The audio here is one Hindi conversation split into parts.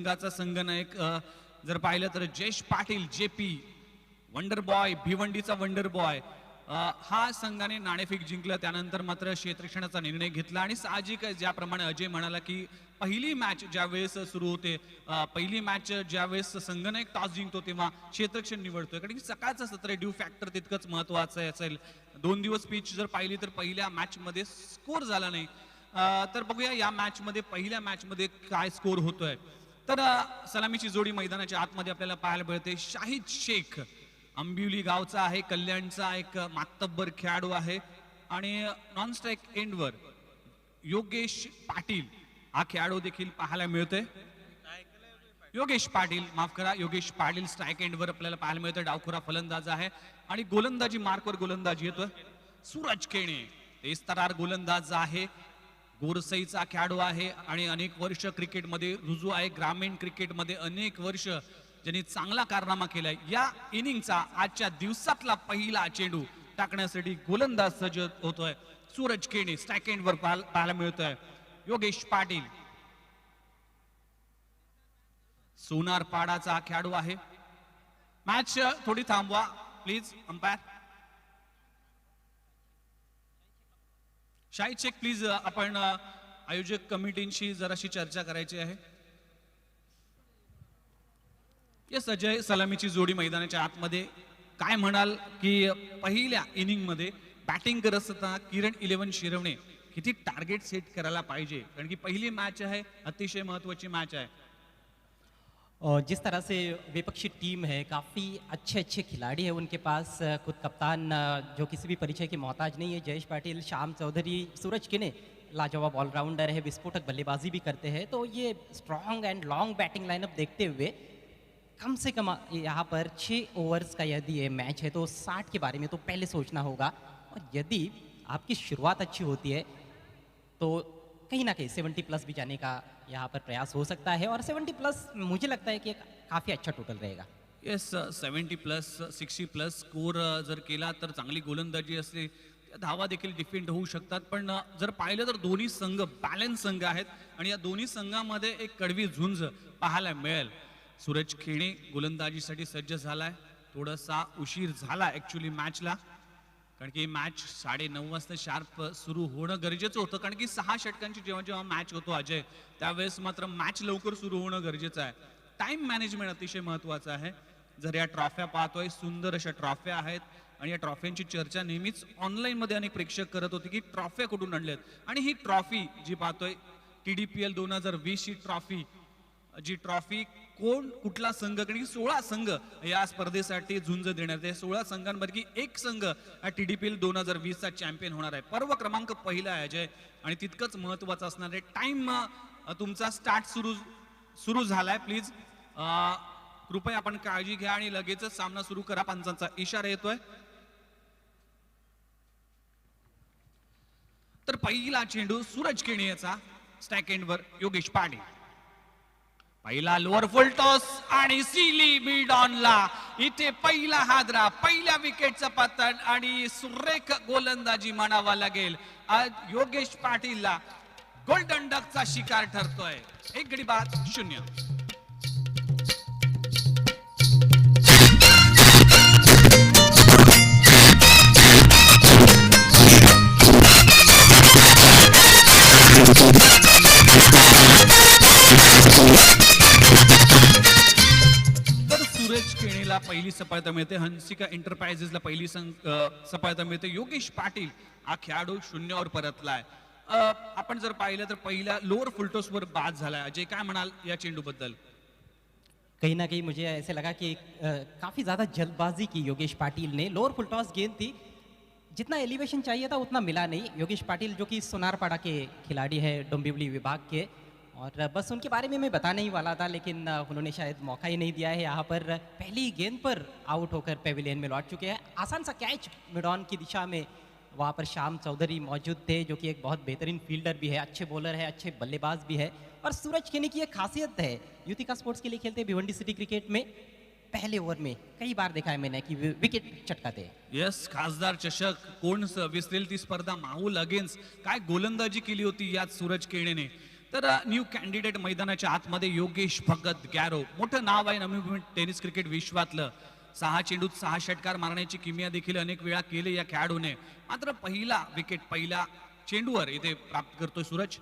संघाचा संघनायक जर पाहिलं तर Jayesh Patil JP wonder boy भिवंडीचा वंडर बॉय हा संघाने नाणेफेक जिंकलं. त्यानंतर मात्र क्षेत्ररक्षणाचा निर्णय घेतला आणि साहजिक ज्याप्रमाणे अजय म्हणाला की पहिली मॅच ज्यावेळेस सुरू होते पहिली मॅच ज्यावेळेस संघनायक टॉस जिंकतो तेव्हा क्षेत्ररक्षण निवडतोय कारण की सकाळचं सत्र ड्यू फॅक्टर तितकंच महत्वाचं असेल. 2 दिवस पिच जर पाहिली तर पहिल्या मॅच मध्ये स्कोर झाला नाही. तर बघूया या मॅच मध्ये पहिल्या मॅच मध्ये काय स्कोर होतोय. तर सलामीची जोडी मैदानाच्या आतमध्ये आपल्याला पाहायला मिळते. शाहिद शेख अंबिवली गावचा आहे, कल्याणचा एक मातब्बर खेळाडू आहे आणि नॉन स्ट्राईक एंडवर योगेश पाटील हा खेळाडू देखील पाहायला मिळतोय. योगेश पाटील माफ करा, योगेश पाटील स्ट्राईक एंडवर आपल्याला पाहायला मिळतोय. डावखुरा फलंदाज आहे आणि गोलंदाजी मार्कवर गोलंदाजी येतोय. सूरज केणे तेस्तरार गोलंदाज आहे, गोरसईचा खेळाडू आहे आणि अनेक वर्ष क्रिकेटमध्ये रुजू आहे. ग्रामीण क्रिकेटमध्ये अनेक वर्ष ज्यांनी चांगला कारनामा केलाय. या इनिंगचा आजच्या दिवसातला पहिला चेंडू टाकण्यासाठी गोलंदाज सज्ज होतोय. सूरज केणे स्ट्राईक एंडवर पाहायला मिळतोय. योगेश पाटील सोनार पाडाचा खेळाडू आहे. मॅच थोडी थांबवा please umpire. Shahid Shaikh please आपण आयोजक कमिटीशी जराशी चर्चा करायची आहे. येस अजय, सलामीची जोडी मैदानाच्या आतमध्ये काय म्हणाल की पहिल्या इनिंग मध्ये बॅटिंग करत असताना किरण 11 शिरवणे किती टार्गेट सेट करायला पाहिजे कारण की पहिली मॅच आहे, अतिशय महत्वाची मॅच आहे. और जिस तरह से विपक्षी टीम है, काफ़ी अच्छे अच्छे खिलाड़ी है उनके पास. खुद कप्तान जो किसी भी परिचय की मोहताज नहीं है, जयेश पाटिल, श्याम चौधरी, सूरज किने लाजवाब ऑलराउंडर है, विस्फोटक बल्लेबाजी भी करते हैं. तो ये strong and long batting lineup देखते हुए कम से कम यहाँ पर 6 ओवर्स का यदि ये मैच है तो 60 के बारे में तो पहले सोचना होगा. और यदि आपकी शुरुआत अच्छी होती है तो कहीं ना कहीं 70 प्लस भी जाने का यहाँ पर प्रयास हो सकता है. और 70 प्लस मुझे लगता है कि काफ़ी अच्छा टोटल रहेगा. येस 70 प्लस 60 प्लस स्कोर जर केला तर चांगली गोलंदाजी असते, धावा देखील डिफेंड होऊ शकतात. पण जर पाहिलं तर दोन्ही संघ बॅलन्स संघ आहेत आणि या दोन्ही संघामध्ये एक कडवी झुंज पाहायला मिळेल. सूरज खेणे गोलंदाजीसाठी सज्ज झालाय. थोडासा उशीर झाला ऍक्च्युली मॅचला कारण की मॅच 9:30 वाजता शार्प सुरू होणं गरजेचं होतं कारण की 6 षटकांची जेव्हा जेव्हा मॅच होतो अजय त्यावेळेस मात्र मॅच लवकर सुरू होणं गरजेचं आहे. टाइम मॅनेजमेंट अतिशय महत्वाचं आहे. जर या ट्रॉफ्या पाहतोय, सुंदर अशा ट्रॉफ्या आहेत आणि या ट्रॉफ्यांची चर्चा नेहमीच ऑनलाईन मध्ये अनेक प्रेक्षक करत होते की ट्रॉफ्या कुठून आणल्यात आणि ही ट्रॉफी जी पाहतोय TDPL 2020 ही ट्रॉफी कोण कुठला संघ कारण की 16 संघ या स्पर्धेसाठी झुंज देण्यात आहे. 16 संघांपैकी एक संघ हा TDPL 2020 चा चॅम्पियन होणार आहे. पर्व क्रमांक पहिला आहे अजय आणि तितकंच महत्वाचं असणार आहे. टाइम तुमचा स्टार्ट सुरू झालाय. प्लीज कृपया आपण काळजी घ्या आणि लगेचच सामना सुरू करा. पंचांचा इशारा येतोय. तर पहिला चेंडू सूरज केणे याचा स्ट्राईक एंडवर योगेश पाटील. पहिला लोअर फुल टॉस आणि सिली मिड ऑनला इथे पहिला हादरा, पहिल्या विकेटचं पतन आणि सुरेख गोलंदाजी म्हणावा लागेल. आज योगेश पाटीलला गोल्डन डकचा शिकार ठरतोय. 1 गडी बाद 0. सूरज केणेला पहिली सफलता मिळते. हंसिका एंटरप्राइजेसला पहिली सफलता मिळते. योगेश पाटील हा खेळाडू 0वर परतलाय. आपण जर पाहिलं तर पहिल्या लोअर फुलटॉस वर बाद झालाय. अजय काय म्हणाल या चेंडू बद्दल? कहीं ना कहीं मुझे ऐसे लगा कि काफ़ी ज़्यादा जल्दबाजी की योगेश पाटिल ने. लोअर फुल टॉस गेंद थी, जितना एलिवेशन चाहिए था उतना मिला नहीं. योगेश पाटिल जो कि सोनारपाड़ा के खिलाड़ी है डोंबिवली विभाग के, और बस उनके बारे में मैं बताने ही वाला था लेकिन उन्होंने शायद मौका ही नहीं दिया है. यहाँ पर पहली गेंद पर आउट होकर पेविलियन में लौट चुके हैं. आसान सा कैच मिड ऑन की दिशा में वहाँ पर श्याम चौधरी मौजूद थे जो कि एक बहुत बेहतरीन फील्डर भी है, अच्छे बॉलर है, अच्छे बल्लेबाज भी है. और सूरज केने की एक खासियत है, युतिका स्पोर्ट्स के लिए खेलते हैं भिवंडी सिटी क्रिकेट में. पहले ओवर में कई बार देखा है मैंने कि विकेट चटकाते हैं. यस, खासदार चषक कोण विसरेल ती स्पर्धा, माहूल अगेन्स्ट काय गोलंदाजी केली होती यात सूरज केणेने. तर न्यू कॅन्डिडेट मैदानाच्या आतमध्ये योगेश भगत गॅरो, मोठं नाव आहे नवी टेनिस क्रिकेट विश्वातलं. 6 चेंडूत 6 षटकार मारण्याची किमया देखील अनेक वेळा केले या खेळाडूने. मात्र पहिला विकेट पहिल्या चेंडूवर इथे प्राप्त करतोय सूरज.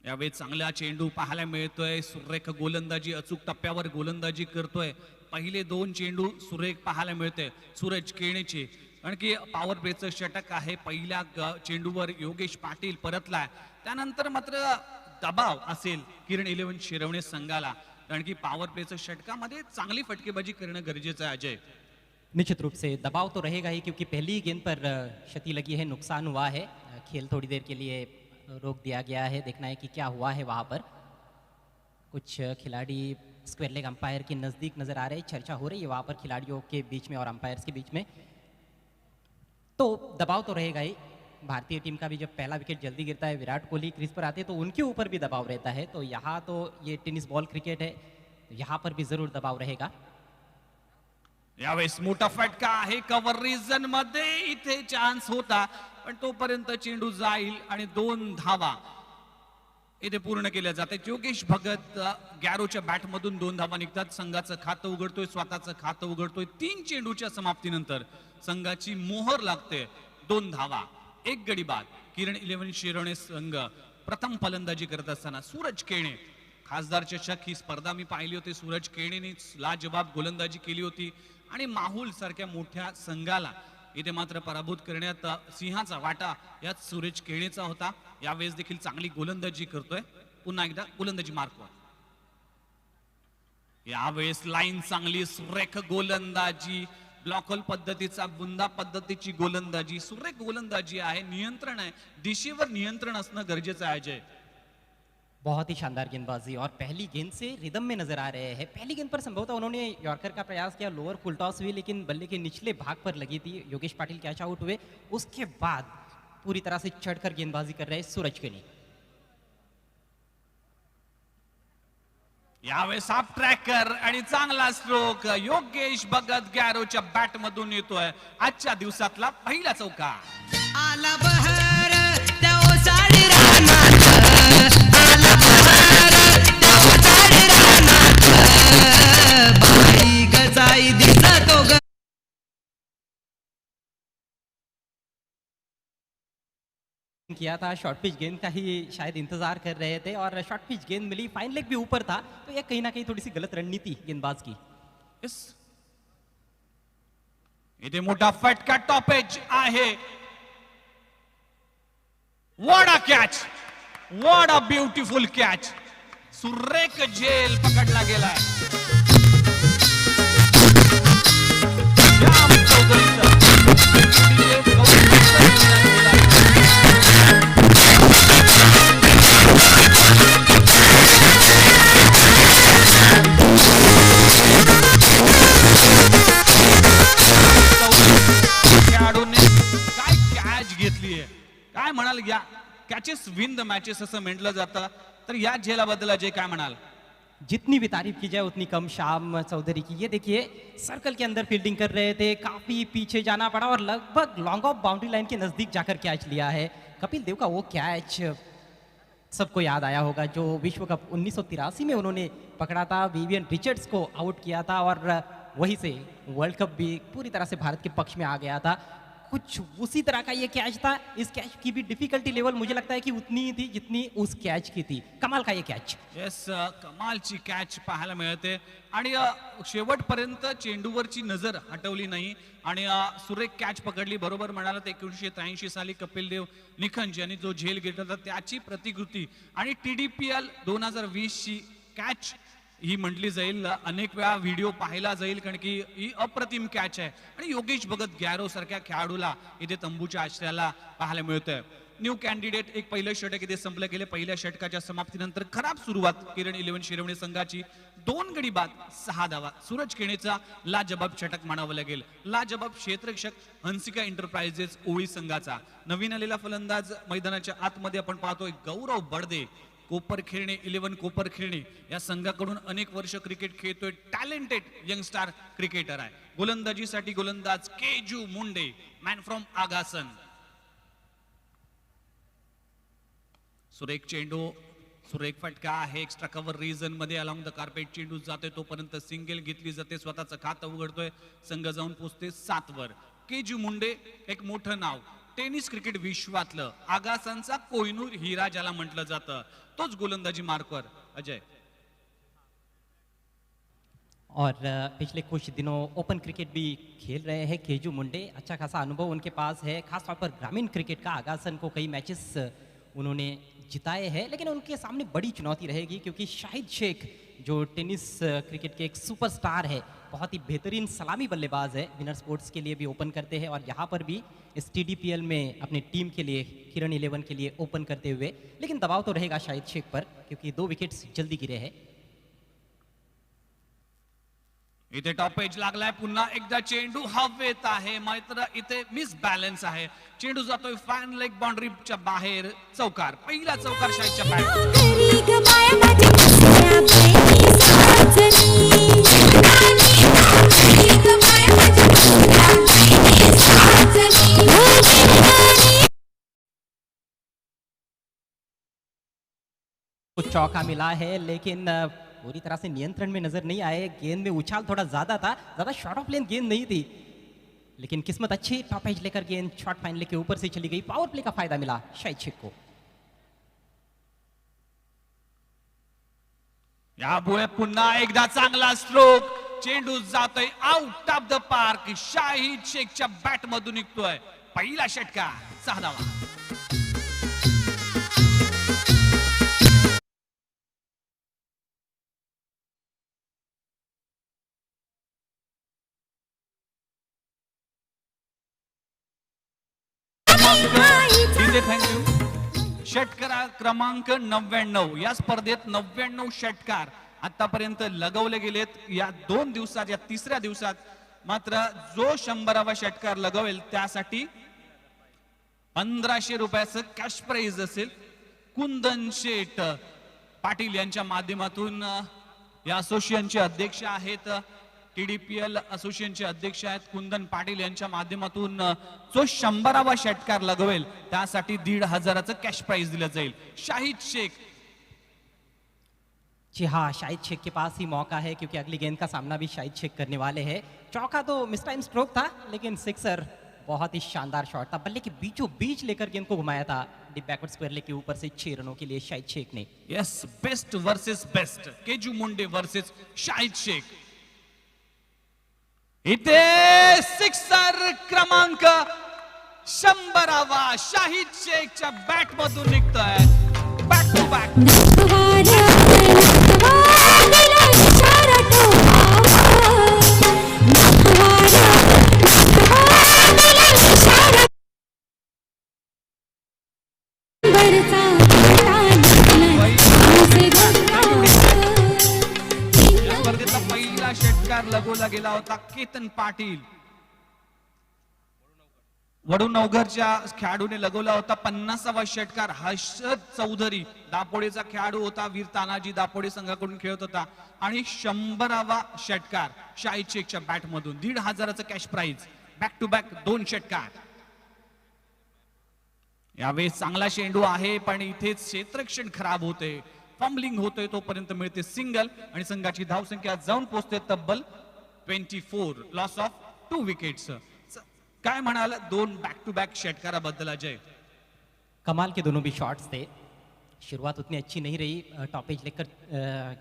यावेळी चांगला चेंडू पाहायला मिळतोय. सुरेख गोलंदाजी, अचूक टप्प्यावर गोलंदाजी करतोय. पहिले 2 चेंडू सुरेख पाहायला मिळते सूरज केणेचे. कारण की पॉवर प्लेचं षटक आहे. पहिल्या चेंडूवर योगेश पाटील परतलाय. त्यानंतर मात्र दबाव असेल किरण 11 शिरवणे संघाला, कारण की पॉवर प्लेचं षटकामध्ये चांगली फटकेबाजी करणं गरजेचं आहे. अजय, निश्चित रूप से दबाव तो रहेगा ही, क्योंकि पहली ही गेंद पर क्षति लगी है, नुकसान हुआ है. खेल थोड़ी देर के लिए रोक दिया गया है. देखना है कि क्या हुआ है वहाँ पर. कुछ खिलाड़ी स्क्वायर लेग अंपायर के नज़दीक नज़र आ रहे हैं. चर्चा हो रही है वहाँ पर खिलाड़ियों के बीच में और अंपायर्स के बीच में. तो दबाव तो रहेगा ही. भारतीय टीम का भी जब पहला विकेट जल्दी गिरता है, विराट कोहली क्रीज पर आते हैं तो उनके ऊपर भी दबाव रहता है. तो यहाँ तो ये टेनिस बॉल क्रिकेट है, तो यहाँ पर भी जरूर दबाव रहेगा. यावेळेस मोठा फटका आहे कव्हर रिजन मध्ये. इथे चान्स होता, पण तोपर्यंत चेंडू जाईल आणि 2 धावा इथे पूर्ण केल्या जातात. योगेश भगत गॅरोच्या बॅटमधून 2 धावा निघतात. संघाचं खातं उघडतोय, स्वतःचं खातं उघडतोय. 3 चेंडूच्या समाप्तीनंतर संघाची मोहर लागते. 2 धावा, 1 गडी बाद. किरण 11 शिरवणे संघ प्रथम फलंदाजी करत असताना सूरज केणे, खासदार चषक ही स्पर्धा मी पाहिली होती. सूरज केणेने लाजवाब गोलंदाजी केली होती आणि माहुल सारख्या मोठ्या संघाला इथे मात्र पराभूत करण्यात सिंहाचा वाटा यात सूरज केणेचा होता. यावेळेस देखील चांगली गोलंदाजी करतोय. पुन्हा एकदा गोलंदाजी मार्कवर. यावेळेस लाईन चांगली, सुरेख गोलंदाजी, ब्लॉकल पद्धतीचा, बुंदा पद्धतीची गोलंदाजी, सुरेख गोलंदाजी आहे. नियंत्रण आहे, दिशेवर नियंत्रण असणं गरजेचं आहे. अजय, बहुत ही शानदार गेंदबाजी और पहली गेंद से रिदम में नजर आ रहे हैं. पहली गेंद पर संभवतः उन्होंने यॉर्कर का प्रयास किया, लोअर फुल टॉस हुई, लेकिन बल्ले के निचले भाग पर लगी थी. योगेश पाटिल कैच आउट हुए. उसके बाद पूरी तरह से चढ़कर गेंदबाजी कर रहे सूरज केणी. यावेळेस आप ट्रॅकर आणि चांगला स्ट्रोक योगेश भगत गॅरोच्या बॅट मधून येतोय. आजच्या दिवसातला पहिला चौका. आला बहर त्या ओसाडी रानात, आला बहर त्या ओसाडी रानात, बाई गजाई दिसतो ग. किया था, शॉर्ट पिच गेंद का ही शायद इंतजार कर रहे थे और शॉर्ट पिच गेंद मिली. फाइन लेग भी ऊपर था, तो यह कहीं ना कहीं थोड़ी सी गलत रणनीति गेंदबाज की. Yes. इथे मोठा फटका टॉपेज आहे. What a catch, what a beautiful catch. सुरेख झेल पकडला गेलाय. श्याम चौधरीचं. खेळाडूने काय कॅच घेतलीये, काय म्हणाल. या कॅचेस विन द मॅचेस असं म्हटलं जातं, तर या झेलाबद्दल अजय काय म्हणाल. जितनी भी तारीफ की जाए उतनी कम श्याम चौधरी की. ये देखिए, सर्कल के अंदर फील्डिंग कर रहे थे, काफी पीछे जाना पड़ा और लगभग लॉन्ग ऑफ बाउंड्री लाइन के नजदीक जाकर कैच लिया है. कपिल देव का वो कैच सबको याद आया होगा, जो विश्व कप 1983 में उन्होंने पकड़ा था, विवियन रिचर्ड्स को आउट किया था और वहीं से वर्ल्ड कप भी पूरी तरह से भारत के पक्ष में आ गया था. कुछ उसी तरह का ये कैच था. इस कैच की भी डिफिकल्टी लेवल मुझे लगता है कि उतनी ही थी जितनी उस कैच की थी. कमाल का ये कैच. येस, कमालची कॅच पाहायला मिळते आणि शेवटपर्यंत चेंडूवरची नजर हटवली नाही आणि सुरेख कॅच पकडली. बरोबर म्हणाला, 1983 साली कपिल देव निखंज यांनी जो झेल घेतला होता त्याची प्रतिकृती आणि TDPL 2020 ची कॅच ही म्हटली जाईल. अनेक वेळा व्हिडिओ पाहिला जाईल, कारण की ही अप्रतिम कॅच आहे आणि योगेश भगत गॅरो सारख्या खेळाडूला इथे तंबूच्या आश्रयाला पाहायला मिळतंय. न्यू कॅन्डिडेट एक पहिलं षटक इथे संपलं गेले. पहिल्या षटकाच्या समाप्तीनंतर खराब सुरुवात किरण 11 शिरवणे संघाची. 2 गडी बाद, 6 धावा. सूरज केणेचा लाजबाब षटक म्हणावं लागेल. लाजबाब क्षेत्ररक्षक हंसिका एंटरप्राइजेस ओळी संघाचा. नवीन आलेला फलंदाज मैदानाच्या आतमध्ये आपण पाहतोय गौरव बडदे. कोपरखिरणे 11 कोपरखिरणे या संघाकडून अनेक वर्ष क्रिकेट खेळतोय. टॅलेंटेड यंगस्टार क्रिकेटर आहे. गोलंदाजीसाठी गोलंदाज केजू मुंडे, मॅन फ्रॉम आगासन. सुरेख चेंडू, सुरेख फटका आहे. एक्स्ट्रा कव्हर रिजन मध्ये अलॉंग द कार्पेट चेंडू जातोय, तोपर्यंत सिंगल घेतली जाते. स्वतःचं खातं उघडतोय, संघ जाऊन पोहोचते 7 वर. केजू मुंडे एक मोठं नाव टेनिस क्रिकेट विश्वातलं, आगासांचा कोहिनूर हिरा ज्याला म्हटलं जातं, तोच गोलंदाजी मार्कवर. अजय, और पिछले कुछ दिनों ओपन क्रिकेट भी खेल रहे हैं केजू मुंडे. अच्छा खासा अनुभव उनके पास है, खासतौर पर ग्रामीण क्रिकेट का. आगासन को कई मैचेस उन्होंने जिताए हैं, लेकिन उनके सामने बड़ी चुनौती रहेगी क्योंकि शाहिद शेख जो टेनिस क्रिकेट के एक सुपरस्टार है, बहुत ही बेहतरीन सलामी बल्लेबाज है, विनर स्पोर्ट्स के लिए भी ओपन करते हैं और यहाँ पर भी इस TDPL में अपनी टीम के लिए किरण 11 के लिए ओपन करते हुए. लेकिन दबाव तो रहेगा शाहिद शेख पर क्योंकि 2 विकेट्स जल्दी गिरे हैं. इथे टॉप एज लागलाय. पुन्हा एकदा चेंडू हवेत आहे, मात्र इथे मिसबॅलन्स आहे. चेंडू जातोय फॅन लेग बाउंड्रीच्या बाहेर. चौकार, पहिला चौकार शाहीच्या बॅट. कुछ चौका मिला है, लेकिन पूरी तरह से नियंत्रण में नजर नहीं आए. गेंद में उछाल थोड़ा ज्यादा था, ज्यादा शॉर्ट ऑफ लेन गेंद नहीं थी, लेकिन किस्मत अच्छी. टॉप एज लेकर गेंद शॉर्ट फाइनल के ऊपर से चली गई. पावर प्ले का फायदा मिला शाहिद शेख को. यामुळे पुन्हा एकदा चांगला स्ट्रोक. चेंडू जातोय out of the park. Shahid शेखच्या बॅट मधून निघतोय पहिला षटकार. 6 धावा. थँक्यू. षटकार क्रमांक 99. या स्पर्धेत 99 षटकार आतापर्यंत लगवले गेलेत. या 2 दिवसात, या 3ऱ्या दिवसात मात्र जो 100वा षटकार लगवेल त्यासाठी 1500 रुपयाचं कॅश प्राइज असेल. कुंदन शेठ पाटील यांच्या माध्यमातून या असोसिएशनचे अध्यक्ष आहेत, TDPL असोसिएशनचे अध्यक्ष आहेत कुंदन पाटील यांच्या माध्यमातून जो 100वा षटकार लगवेल त्यासाठी 1500चं कॅश प्राइज दिलं जाईल. शाहिद शेख. जी हाँ, शाहिद शेख के पास ही मौका है क्योंकि अगली गेंद का सामना भी शाहिद शेख करने वाले हैं. चौका तो मिस टाइम स्ट्रोक था, लेकिन सिक्सर बहुत ही शानदार शॉट था. बल्ले के बीचों बीच लेकर गेंद को घुमाया था डीप बैकवर्ड स्क्वायर लेग के ऊपर से 6 रनों के लिए शाहिद शेख ने. Yes, best versus best. Keju Munde versus Shahid Shaikh. इथे सिक्सर क्रमांक 100वा शाहिद शेखच्या बॅट मधून निघतोय. Back to back. या स्पर्धेतला पहिला षटकार लगवला गेला होता केतन पाटील, वडूनवघरच्या खेळाडूने लगवला होता. 50वा षटकार हर्षद चौधरी दापोडेचा खेळाडू होता, वीर तानाजी दापोडे संघाकडून खेळत होता. आणि 100वा षटकार शाहिद शेखच्या बॅट मधून 1500चं cash prize. Back to back 2 षटकार. यावेळेस चांगला चेंडू आहे, पण इथेच क्षेत्ररक्षण खराब होते, फंबलिंग होतोय. तोपर्यंत मिळते सिंगल आणि संघाची धावसंख्या जाऊन पोहोचते तब्बल 24. Loss of 2 wickets. काय म्हणाल 2 बॅक टू बॅक षटकाराबद्दल अजय? कमाल के दोनों भी शॉट्स थे. शुरुआत उतनी अच्छी नहीं रही, टॉप एज लेकर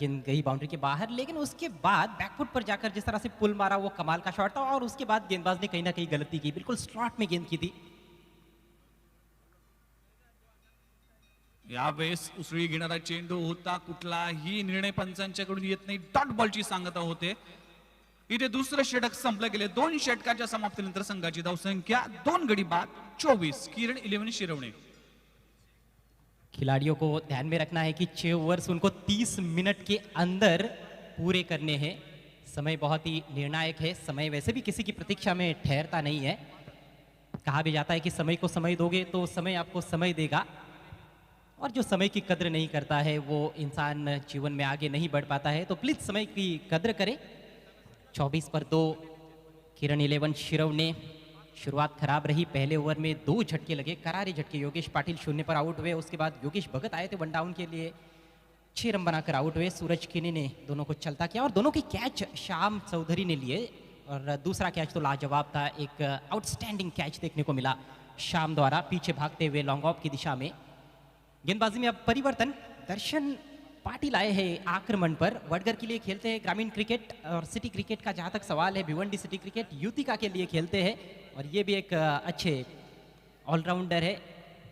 गेंद गई बाउंड्री के बाहर, लेकिन उसके बाद बैकफुट पर जाकर जिस तरह से पुल मारा वो कमाल का शॉट था. और उसके बाद गेंदबाज ने कहीं ना कहीं गलती की, बिल्कुल स्लॉट में गेंद की थी. यावेळेस उसळी घेणारा चेंडू होता, कुठलाही निर्णय पंचांच्याकडून येत नाही. डॉट बॉलची सांगता होते. इथे दुसरं षटक संपलं गेले. 2 षटकाच्या समाप्तीनंतर संघाची धावसंख्या 2 गडी बाद 24. किरण 11 शिरवणे. खिलाड़ियों को ध्यान में रखना है कि 6 ओवर्स उनको 30 मिनट के अंदर पूरे करने हैं. समय बहुत ही निर्णायक है. समय वैसे भी किसी की प्रतीक्षा में ठहरता नहीं है. कहा भी जाता है कि समय को समय दोगे तो समय आपको समय देगा, और जो समय की कद्र नहीं करता है वो इंसान जीवन में आगे नहीं बढ़ पाता है. तो प्लीज समय की कद्र करें. 24 पर 2 किरण 11 शिरवणे शुरुआत खराब रही, पहले ओवर में 2 झटके लगे, करारे झटके। योगेश पाटिल 0 पर आउट हुए, उसके बाद योगेश भगत आए थे 1 डाउन के लिए, 6 रन बनाकर आउट हुए। सूरज किनी ने दोनों को चलता किया और दोनों के कैच श्याम चौधरी ने लिए और दूसरा कैच तो लाजवाब था, एक आउटस्टैंडिंग कैच देखने को मिला श्याम द्वारा पीछे भागते हुए लॉन्ग ऑफ की दिशा में। गेंदबाजी में अब परिवर्तन, दर्शन पाटिल आए हैं आक्रमण पर। वडगर के लिए खेलते हैं ग्रामीण क्रिकेट और सिटी क्रिकेट का जहाँ तक सवाल है, भिवंडी सिटी क्रिकेट युतिका के लिए खेलते हैं और ये भी एक अच्छे ऑलराउंडर है।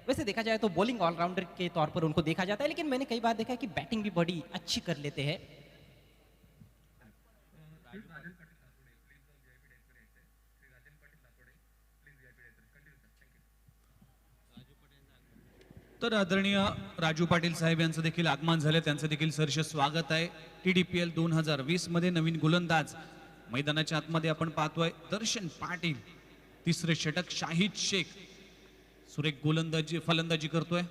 वैसे देखा जाए तो बॉलिंग ऑलराउंडर के तौर पर उनको देखा जाता है, लेकिन मैंने कई बार देखा है कि बैटिंग भी बड़ी अच्छी कर लेते हैं। तर आदरणीय राजू पाटील साहेब यांचं देखील आगमन झाले, त्यांचं देखील सहर्ष स्वागत आहे। TDPL 2020 मध्ये नवीन गोलंदाज मैदानाच्या आतमध्ये आपण पाहतोय दर्शन पाटील, तिसरे षटक शाहिद शेख सुरेख गोलंदाजी फलंदाजी करतोय।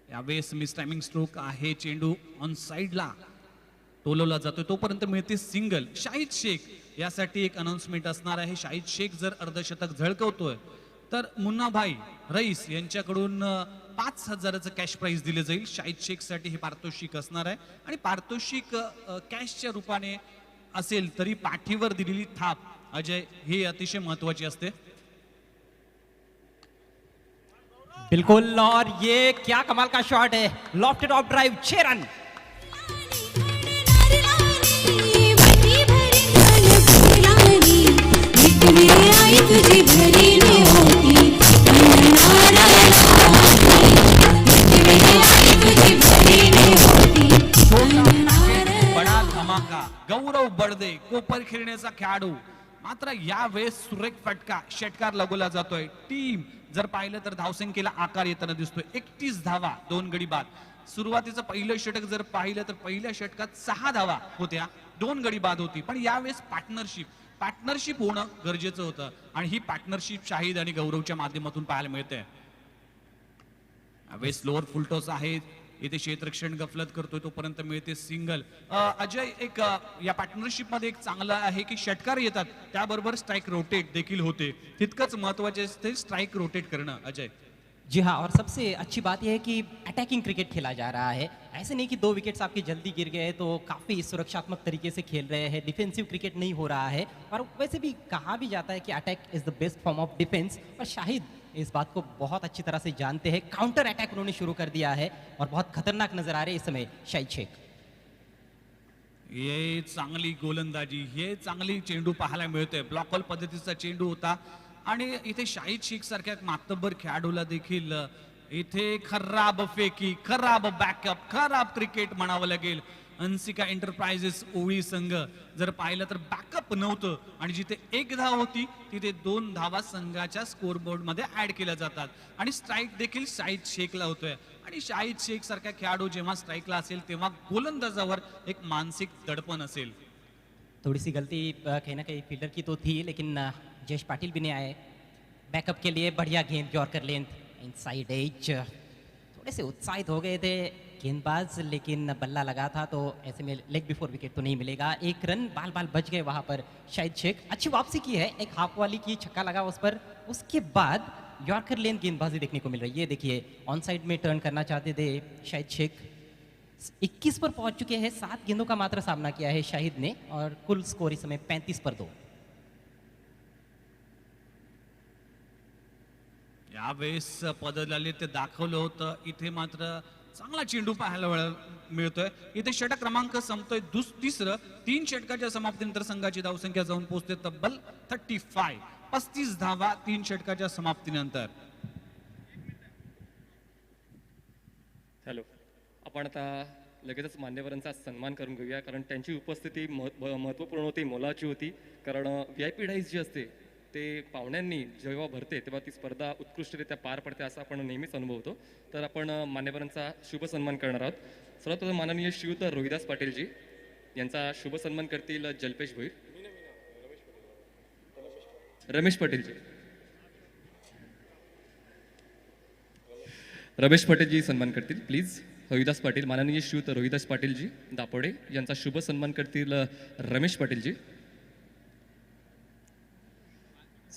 यावेळेस मिस टायमिंग स्ट्रोक आहे, चेंडू ऑन साइडला टोलवला जातोय, तोपर्यंत मिळते सिंगल। शाहिद शेख यासाठी एक अनाउन्समेंट असणार आहे, शाहिद शेख जर अर्धशतक झळकवतोय तर मुन्नाभाई रईस यांच्याकडून 5,000चं कॅश प्राइज दिले जाईल। शाहिद शेख साठी हे पारितोषिक असणार आहे आणि पारितोषिक कॅशच्या रूपाने असेल तरी पाठीवर दिलेली थाप अजय ही अतिशय महत्वाची असते। बिल्कुल, और ये क्या कमाल का शॉट है, लॉफ्टेड ऑफ ड्राइव, 6 रन। बडा धमाका, गौरव बडदे कोपर खेळण्याचा खेळाडू, मात्र यावेळेस सुरेख फटका षटकार लगवला जातोय। टीम जर पाहिलं तर धावसंख्येला आकार येताना दिसतोय, 31 धावा 2 गडी बाद। सुरुवातीचं पहिलं षटक जर पाहिलं तर पहिल्या षटकात 6 धावा होत्या, 2 गडी बाद होती, पण यावेळेस पार्टनरशिप होणं गरजेचं होतं आणि ही पार्टनरशिप शाहिद आणि गौरवच्या माध्यमातून पाहायला मिळते। यावेळेस लोअर फुलटॉस आहे, इथे क्षेत्ररक्षण गफलत करतोय तोपर्यंत मिळते सिंगल। अजय एक या पार्टनरशिप मध्ये एक चांगला आहे की षटकार येतात त्याबरोबर स्ट्राइक रोटेट देखील होते, तितकंच महत्वाचे असते स्ट्राइक रोटेट करणं अजय। जी हाँ, और सबसे अच्छी बात यह है कि अटैकिंग क्रिकेट खेला जा रहा है। ऐसे नहीं कि 2 विकेट्स आपके जल्दी गिर गए तो काफ़ी सुरक्षात्मक तरीके से खेल रहे हैं, डिफेंसिव क्रिकेट नहीं हो रहा है। और वैसे भी कहा भी जाता है कि attack is the best form of defence, और शाहिद इस बात को बहुत अच्छी तरह से जानते हैं। काउंटर अटैक उन्होंने शुरू कर दिया है और बहुत खतरनाक नजर आ रहे हैं इस समय शाहिद शेख। ये चांगली गोलंदाजी, हे चांगली चेंडू पाहायला मिळतोय, ब्लॉकॉल पद्धतीचा चेंडू होता आणि इथे शाहिद शेख सारख्या एक मातब्बर खेळाडूला देखील इथे खराब फेकी, खराब बॅकअप, खराब क्रिकेट म्हणावं लागेल। अंसिका एंटरप्राइजेस ओळी संघ जर पाहिलं तर बॅकअप नव्हतं आणि जिथे 1 धाव होती तिथे 2 धावा संघाच्या स्कोरबोर्ड मध्ये ऍड केल्या जातात आणि स्ट्राइक देखील शाहिद शेखला होतोय। आणि शाहिद शेख सारख्या खेळाडू जेव्हा स्ट्राइकला असेल तेव्हा गोलंदाजावर एक मानसिक दडपण असेल। थोड़ी सी गलती कहीं ना कहीं फील्डर की तो थी, लेकिन जयेश पाटिल भी नहीं आए बैकअप के लिए। बढ़िया गेंद, यॉर्कर लेंथ, इनसाइड एज। थोड़े से उत्साहित हो गए थे गेंदबाज, लेकिन बल्ला लगा था तो ऐसे में लेग बिफोर विकेट तो नहीं मिलेगा। 1 रन बाल बाल बच गए वहां पर। शाहिद शेख अच्छी वापसी की है, एक हाफ वाली की, छक्का लगा उस पर, उसके बाद यॉर्कर लेंथ गेंदबाजी देखने को मिल रही है। देखिए ऑन साइड में टर्न करना चाहते थे शाहिद शेख। 21 पर पहुंच चुके हैं, 7 गेंदों का मात्र सामना किया है शाहिद ने और कुल स्कोर इस समय 35 पर 2। यावेळेस पदलाले ते दाखवलं होतं, इथे मात्र चांगला चेंडू पाहायला मिळतोय। इथे षटक क्रमांक संपतोय तिसरं, 3 षटकाच्या समाप्तीनंतर संघाची धावसंख्या जाऊन पोहोचते तब्बल 35, 35 धावा 3 षटकाच्या समाप्तीनंतर। हॅलो, आपण आता लगेचच मान्यवरांचा सन्मान करून घेऊया, कारण त्यांची उपस्थिती महत्त्वपूर्ण होती, मोलाची होती। कारण VIP डाईस जी असते ते पाहुण्यांनी जेव्हा भरते तेव्हा ती स्पर्धा उत्कृष्टरित्या पार पडते असं आपण नेहमीच अनुभवतो। तर आपण मान्यवरांचा शुभ सन्मान करणार आहोत। सर्वात प्रथम माननीय श्रीयुत रोहिदास पाटीलजी यांचा शुभ सन्मान करतील जल्पेश भोईर, रमेश पाटीलजी, रमेश पाटीलजी सन्मान करतील प्लीज। रोहिदास पाटील, माननीय श्रीयुत रोहिदास पाटीलजी दापोडे यांचा शुभ सन्मान करतील रमेश पाटीलजी।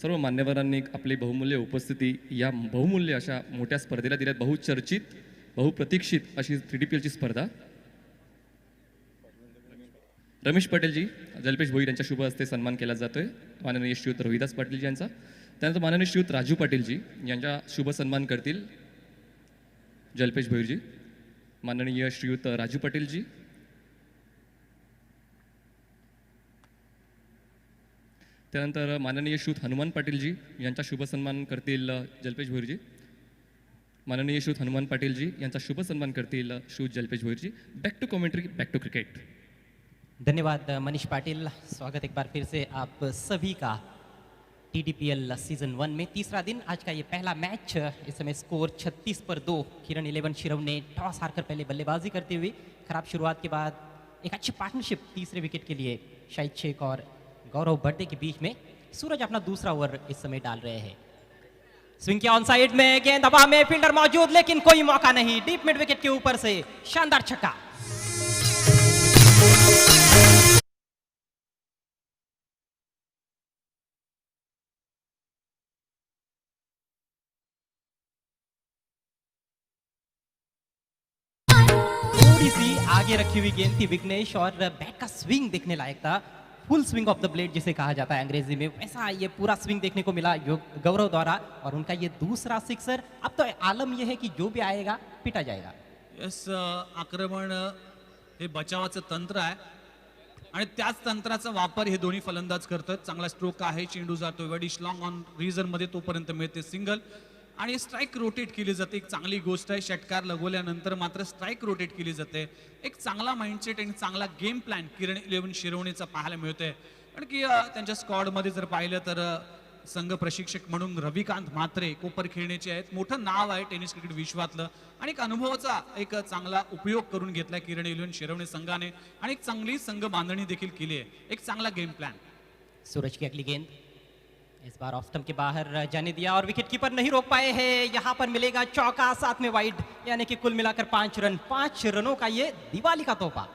सर्व मान्यवरांनी आपली बहुमूल्य उपस्थिती या बहुमूल्य अशा मोठ्या स्पर्धेला दिल्यात. बहुचर्चित बहुप्रतीक्षित अशी 3DPLची स्पर्धा. रमेश पटेलजी, जल्पेश भोईर यांच्या शुभ हस्ते सन्मान केला जातोय. माननीय श्रीयुत रोहिदास पाटीलजी यांचा. त्यानंतर माननीय श्रीयुत राजू पाटीलजी यांच्या शुभ सन्मान करतील जल्पेश भोईरजी. माननीय श्रीयुत राजू पाटीलजी. त्यानंतर माननीय श्रीयुत हनुमान पाटीलजी यांचा शुभ सन्मान करतील जल्पेश भोईरजी. माननीय श्रीयुत हनुमान पाटीलजी यांचा शुभ सन्मान करतील श्रीयुत जल्पेश भोईरजी. Back to commentary, back to cricket. धन्यवाद मनीष पाटिल. स्वागत एक बार फिर से आप सभी का TDPL सीजन 1 में. तीसरा दिन आज का ये पहला मैच. इस समय स्कोर 36-2. किरण 11 शिरव ने टॉस हारकर पहले बल्लेबाजी करते हुए खराब शुरुआत के बाद एक अच्छी पार्टनरशिप तीसरे विकेट के लिए शाहिद शेख और गौरव बर्दे के बीच में. सूरज अपना दूसरा ओवर इस समय डाल रहे हैं. स्विंग किया ऑन साइड में, गेंद हवा में, फील्डर मौजूद लेकिन कोई मौका नहीं. डीप मिड विकेट के ऊपर से शानदार छक्का. थोड़ी सी आगे रखी हुई गेंद थी विघ्नेश और बैट का स्विंग देखने लायक था. Full swing of the blade जिसे कहा जाता है अंग्रेजी में, वैसा ये पूरा स्विंग देखने को मिला गौरव द्वारा. और उनका ये दूसरा सिक्सर. अब तो आलम ये है कि जो भी आएगा पिटा जाएगा. यस, आक्रमण हे बचावाचं तंत्र आहे आणि त्याच तंत्राचा वापर हे दोन्ही फलंदाज करतात. चांगला स्ट्रोक आहे, चेंडू जातोय वडिश लॉंग ऑन रिझन मध्ये, तोपर्यंत मिळते सिंगल आणि स्ट्राईक रोटेट केली जाते. एक चांगली गोष्ट आहे. षटकार लगवल्यानंतर मात्र स्ट्राईक रोटेट केली जाते. एक चांगला माइंडसेट आणि चांगला गेम प्लॅन किरण 11 शिरवणीचा पाहायला मिळतोय. कारण की त्यांच्या स्क्वॉडमध्ये जर पाहिलं तर संघ प्रशिक्षक म्हणून रविकांत म्हात्रे कोपर खेळण्याचे आहेत. मोठं नाव आहे टेनिस क्रिकेट विश्वातलं आणि एक अनुभवाचा एक चांगला उपयोग करून घेतलाय किरण 11 शिरवणे संघाने आणि एक चांगली संघ बांधणी देखील केली आहे. एक चांगला गेम प्लॅन. सूरज की अगली गेंद इस बार ऑफ स्टंप के बाहर जाने दिया और विकेट कीपर नहीं रोक पाए हैं. यहाँ पर मिलेगा चौका, साथ में वाइड, यानी कि कुल मिलाकर 5 रन. 5 रनों का ये दिवाली का तोहफा.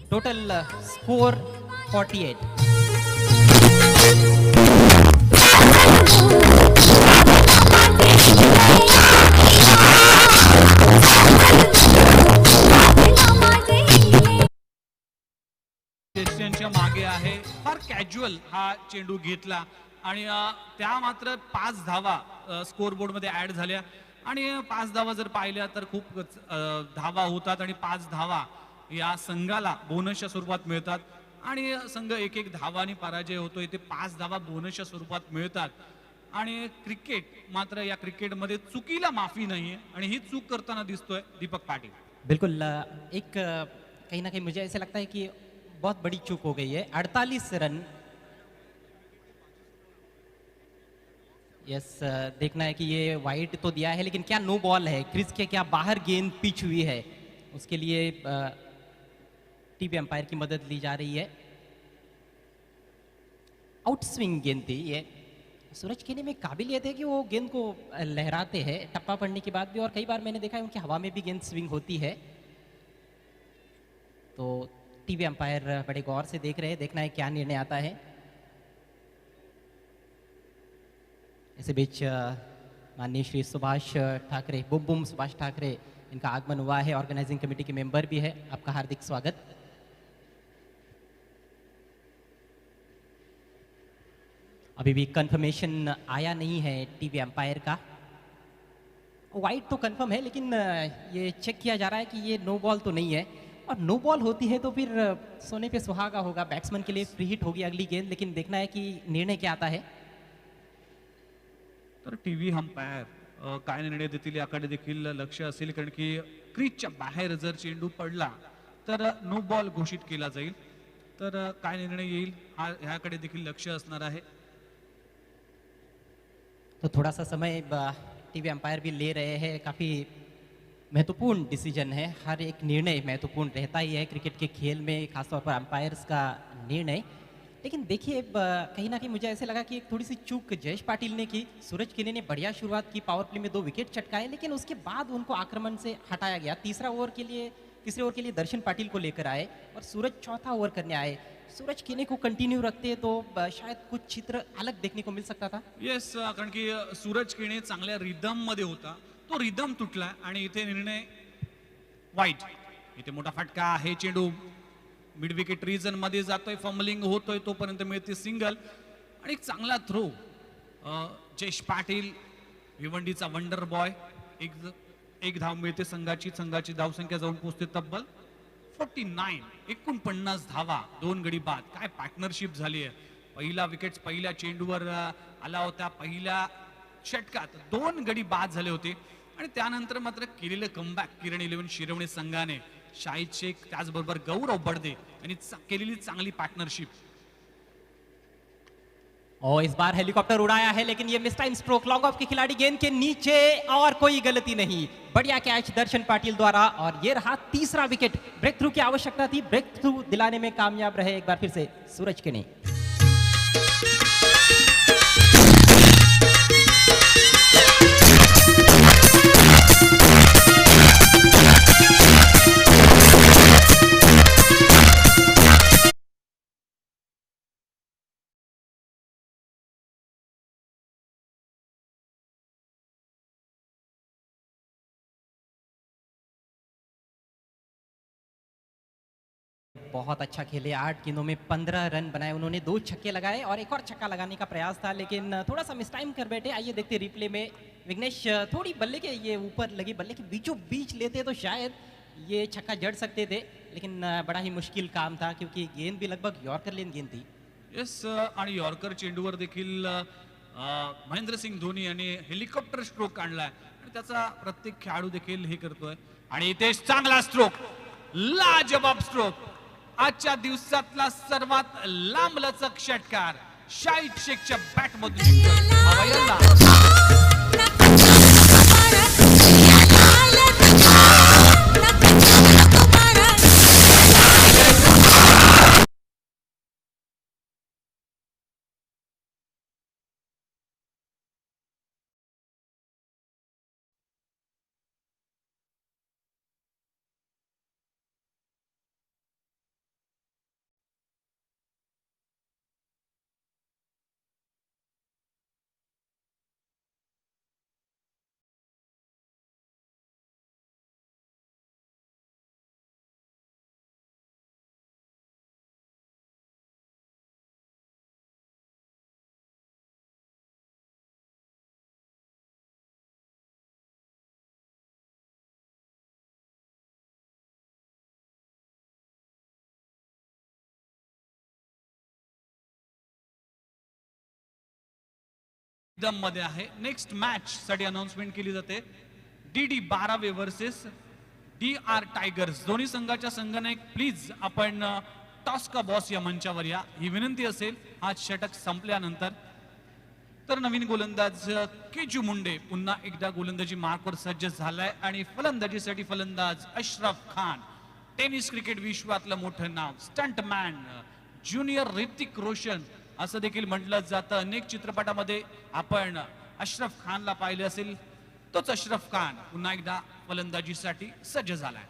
Total score 48. च्या मागे आहे. फार कॅज्युअल हा चेंडू घेतला आणि त्या मात्र 5 धावा स्कोर बोर्ड मध्ये ऍड झाल्या आणि 5 धावा जर पाहिल्या तर खूप धावा होतात आणि 5 धावा या संघाला बोनसच्या स्वरूपात मिळतात आणि संघ एक धावाने पराजय होतोय. ते 5 धावा बोनसच्या स्वरूपात मिळतात आणि क्रिकेट मात्र या क्रिकेटमध्ये चुकीला माफी नाहीये आणि ही चूक करताना दिसतोय दीपक पाटील. बिल्कुल. एक कहीं ना कहीं मुझे ऐसे लगता है कि बहुत बड़ी चूक हो गई है. 48 रन. यस, देखना है कि ये वाइड तो दिया है लेकिन क्या नो बॉल है, क्रीज के क्या बाहर गेंद पिच हुई है, उसके लिए टीवी अंपायर की मदद ली जा रही है. आउट स्विंग गेंद थी ये. सूरज खेने में काबिलियत है कि वो गेंद को लहराते हैं टप्पा पड़ने के बाद भी, और कई बार मैंने देखा है उनकी हवा में भी गेंद स्विंग होती है. तो टीवी अंपायर बड़े गौर से देख रहे हैं. देखना है क्या निर्णय आता है. इसी बीच माननीय श्री सुभाष ठाकरे, बुम बुम सुभाष ठाकरे, इनका आगमन हुआ है. ऑर्गेनाइजिंग कमेटी के मेंबर भी है. आपका हार्दिक स्वागत. अभी भी कंफर्मेशन आया नहीं है टीवी अंपायर का. वाइड तो कंफर्म है लेकिन ये चेक किया जा रहा है कि ये नो बॉल तो नहीं है. और नो बॉल होती है तो फिर सोने पे सुहागा होगा. बैट्समैन के लिए फ्री हिट होगी अगली गेंद. लेकिन देखना है कि निर्णय क्या आता है. तर टीव्ही अंपायर काय निर्णय देतील याकडे देखील लक्ष असेल. कारण की क्रीजच्या बाहेर जर चेंडू पडला तर नो बॉल घोषित केला जाईल. तर काय निर्णय येईल ह्याकडे देखील लक्ष असणार आहे. तो थोड़ा सा समय टीवी अंपायर भी ले रहे हैं. काफ़ी महत्वपूर्ण डिसीजन है. हर एक निर्णय महत्वपूर्ण रहता ही है क्रिकेट के खेल में, खासतौर पर अंपायर्स का निर्णय. लेकिन देखिए कहीं ना कहीं मुझे ऐसे लगा कि एक थोड़ी सी चूक जयेश पाटिल ने की. सूरज किने ने बढ़िया शुरुआत की, पावर प्ले में 2 विकेट चटकाए, लेकिन उसके बाद उनको आक्रमण से हटाया गया. तीसरा ओवर के लिए तीसरे ओवर के लिए दर्शन पाटिल को लेकर आए और सूरज चौथा ओवर करने आए। सूरज केने को कंटिन्यू रखते तो शायद कुछ चित्र अलग देखने को मिल सकता था। येस, कारण की सूरज किणे चांगल्या रिदम मध्ये होता, तो रिदम तुटला आणि इथे निर्णय वाईट. इथे मोठा फटका आहे, चेंडू मिड विकेट रिजन मध्ये जातोय, फंबलिंग होतोय, तोपर्यंत मिळते सिंगल आणि एक चांगला थ्रो. जयेश पाटील भिवंडीचा वंडर बॉय, एक धाव मिळते संघाची धावसंख्या जाऊन पोहोचते तब्बल 49. 49 धावा, 2 गडी बाद. काय पार्टनरशिप झाली आहे. पहिला विकेट पहिल्या चेंडूवर आला होता, पहिल्या षटकात 2 गडी बाद झाले होते आणि त्यानंतर मात्र केलेलं कमबॅक किरण 11 शिरवणे संघाने, शाहिद शेख त्याचबरोबर गौरव बडदे यांनी केलेली चांगली पार्टनरशिप. और इस बार हेलीकॉप्टर उड़ाया है लेकिन ये miss time stroke, long off के खिलाड़ी गेंद के नीचे और कोई गलती नहीं, बढ़िया कैच दर्शन पाटिल द्वारा और ये रहा तीसरा विकेट. ब्रेक थ्रू की आवश्यकता थी, ब्रेक थ्रू दिलाने में कामयाब रहे एक बार फिर से सूरज किणे. बहुत अच्छा खेले, 8 गेंदों में 15 रन बनाए उन्होंने, 2 छक्के लगाए और एक और छक्का लगाने का प्रयास था लेकिन थोड़ा सा मिस टाइम कर बैठे. आइए देखते रिप्ले में. विघ्नेश थोड़ी बल्ले के ये ऊपर लगी, बल्ले के बीचों बीच लेते तो शायद ये छक्का जड़ सकते थे लेकिन बड़ा ही मुश्किल काम था क्योंकि गेंद भी लगभग यॉर्कर लेन गेंद थी. येस, आणि यॉर्कर चेंडूवर देखील महेंद्रसिंग धोनी यांनी हेलिकॉप्टर स्ट्रोक आणलाय आणि त्याचा प्रत्येक खेळाडू देखील हे करतोय आणि इथे चांगला स्ट्रोक, लाजवाब स्ट्रोक. आजच्या दिवसातला सर्वात लांबलचक षटकार शाहिद शेखच्या बॅट मधून दम मध्ये आहे. नेक्स्ट मॅच साठी अनाउन्समेंट केली जाते. DD 12 versus DR tigers. दोन्ही संघाच्या संघाने प्लीज आपण टॉस का बॉस या मंचावर या, ही विनंती असेल आज षटक संपल्यानंतर. तर नवीन गोलंदाज केजू मुंडे पुन्हा एकदा गोलंदाजी मार्कवर सज्ज झालाय आणि फलंदाजीसाठी फलंदाज अशरफ खान, टेनिस क्रिकेट विश्वातलं मोठं नाव, स्टंटमॅन, ज्युनियर ऋतिक रोशन असं देखील म्हटलं जातं. अनेक चित्रपटामध्ये आपण अशरफ खानला पाहिले असेल. तोच अशरफ खान पुन्हा एकदा फलंदाजीसाठी सज्ज झालाय.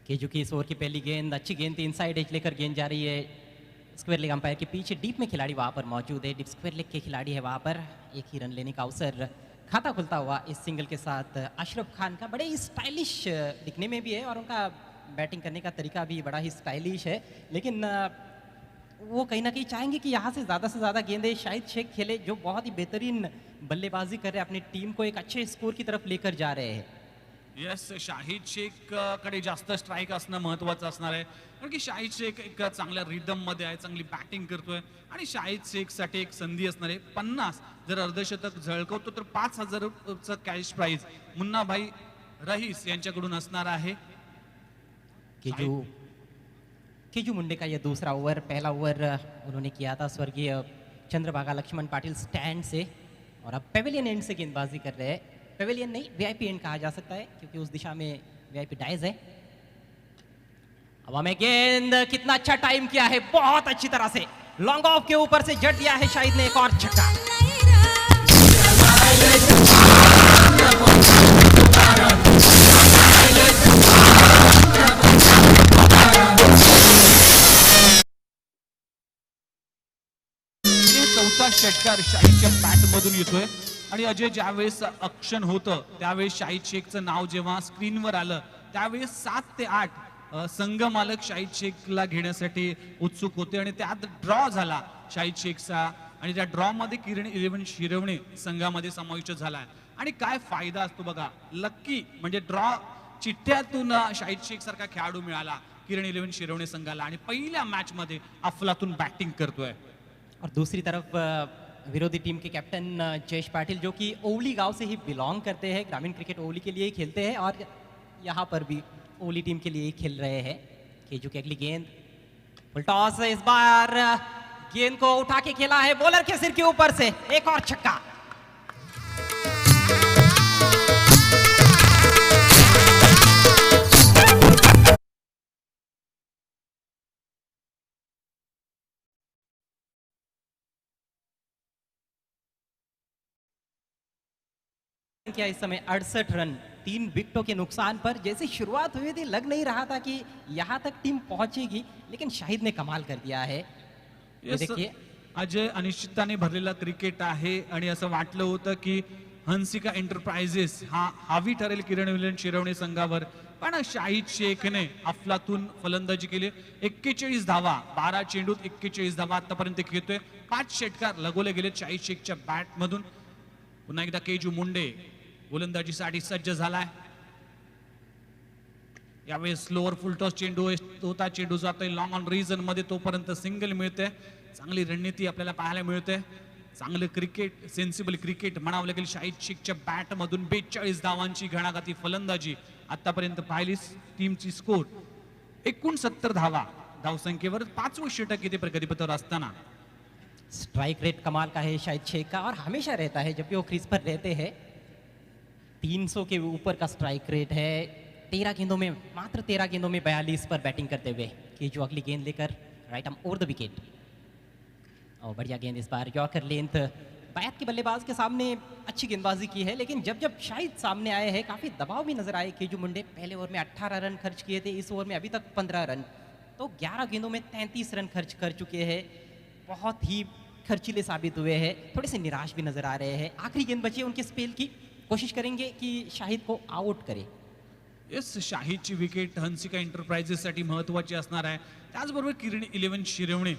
केजू की इस ओवर की पहली गेंद अच्छी गेंद थी, इनसाइड एज लेकर गेंद जा रही है स्क्वायर लेग अंपायर के पीछे. डीप में खिलाड़ी वहां पर मौजूद है, डीप स्क्वायर लेग के खिलाड़ी है वहां पर. एक ही रन लेने का अवसर, खाता खुलता हुआ इस सिंगल के साथ अशरफ खान का. बड़े ही स्टाइलिश दिखने में भी है और उनका बैटिंग करने का तरीका भी बड़ा ही स्टाइलिश है लेकिन वो कहीं ना कहीं चाहेंगे कि यहाँ से ज़्यादा गेंदें शाहिद शेख खेले जो बहुत ही बेहतरीन बल्लेबाजी कर रहे हैं, अपनी टीम को एक अच्छे स्कोर की तरफ लेकर जा रहे हैं. येस, शाहिद शेख कडे जास्त स्ट्राईक असणं महत्वाचं असणार आहे कारण की शाहिद शेख एक चांगल्या रिदम मध्ये आहे, चांगली बॅटिंग करतोय आणि शाहिद शेख साठी एक संधी असणार आहे. 50 जर अर्धशतक झळकवतो तर 5,000 कॅश प्राइज मुन्नाभाई रईस यांच्याकडून असणार आहे. केजू मुंडे का ये दूसरा ओवर, पहला ओवर उन्होंने किया था स्वर्गीय चंद्रभागा लक्ष्मण पाटिल स्टैंड से और अब पेविलियन एंड से गेंदबाजी कर रहे हैं. पेविलियन नहीं, वीआईपी एंड कहा जा सकता है क्योंकि उस दिशा में वीआईपी डाइज है. हवा में गेंद, कितना अच्छा टाइम किया है, बहुत अच्छी तरह से लॉन्ग ऑफ के ऊपर से जड़ दिया है शाहिद ने एक और छक्का. षटकार शाहीदच्या बॅट मधून येतोय आणि अजय ज्यावेळेस अक्षण होतं त्यावेळेस शाहिद शेखचं नाव जेव्हा स्क्रीनवर आलं त्यावेळेस 7 ते 8 संघ मालक शाहिद शेखला घेण्यासाठी उत्सुक होते आणि त्यात ड्रॉ झाला शाहिद शेखचा आणि त्या ड्रॉ मध्ये किरण 11 शिरवणे संघामध्ये समाविष्ट झालाय आणि काय फायदा असतो बघा लक्की म्हणजे ड्रॉ चिठ्ठ्यातून शाहिद शेख सारखा खेळाडू मिळाला किरण 11 शिरवणे संघाला आणि पहिल्या मॅच मध्ये अफलातून बॅटिंग करतोय और दूसरी तरफ विरोधी टीम के कैप्टन जयेश पाटिल जो कि ओवली गांव से ही बिलोंग करते हैं, ग्रामीण क्रिकेट ओवली के लिए ही खेलते हैं और यहाँ पर भी ओवली टीम के लिए ही खेल रहे हैं। केजू की अगली गेंद फुल टॉस, इस बार गेंद को उठा के खेला है बॉलर के सिर के ऊपर से, एक और छक्का। क्या इस समय 68 रन 3 विकेटों के नुकसान पर। जैसे शुरुआत हुई थी लग नहीं रहा था कि यहां तक टीम पहुंचेगी, लेकिन शाहिद ने कमाल कर दिया है। ये Yes, देखिए अजय अनिश्चितताने भरलेला क्रिकेट आहे आणि असं वाटलं होतं की हंसिका एंटरप्राइजेस हा हावी ठरेल किरण 11 शिरवणे संघावर पण शाहिद शेखने अफलातून फलंदाजी केली 41 धावा 12 चेंडूत 41 धावा आतापर्यंत खेळतोय 5 षटकार लगोले गेले शाहिद शेखच्या बॅट मधून पुन्हा एकदा केजू मुंडे गोलंदाजीसाठी सज्ज झालाय यावेळेस स्लोअर फुलटॉस चेंडू होता चेंडू जातोय लॉंग ऑन रीजन मध्ये तोपर्यंत सिंगल मिळते चांगली रणनीती आपल्याला पाहायला मिळते चांगलं क्रिकेट सेन्सिबल क्रिकेट म्हणावं लागेल शाहिद शेखच्या बॅट मधून 42 धावांची घणाघाती फलंदाजी आतापर्यंत पाहिलीस टीमची स्कोर 69 धावा धावसंख्येवर 5वं षटक येते प्रगतीपथावर असताना स्ट्राइक रेट कमाल का है शाहिद शेख का और हमेशा रहता है जब भी वो क्रीज पर रहते हैं। 300 के ऊपर का स्ट्राइक रेट है। 13 गेंदों में मात्र 13 गेंदों में 42 पर बैटिंग करते हुए कि जो अगली गेंद लेकर right arm over the wicket और बढ़िया गेंद इस बार यॉर्कर लेंथ बैट के बल्लेबाज के सामने अच्छी गेंदबाजी की है, लेकिन जब जब शाहिद सामने आए हैं काफी दबाव भी नजर आए। केजू मुंडे पहले ओवर में 18 रन खर्च किए थे, इस ओवर में अभी तक 15 रन, तो 11 गेंदों में 33 रन खर्च कर चुके हैं। बहुत ही खर्चीले साबित हुए हैं, थोड़े से निराश भी नजर आ रहे हैं। आखिरी गेंद बची है उनके स्पेल की, कोशिश करेंगे कि शाहिद को आउट करे। येस शाहिदची विकेट हंसिका एंटरप्राइजेस साठी महत्वाची असणार आहे त्याचबरोबर किरण 11 शिरवणे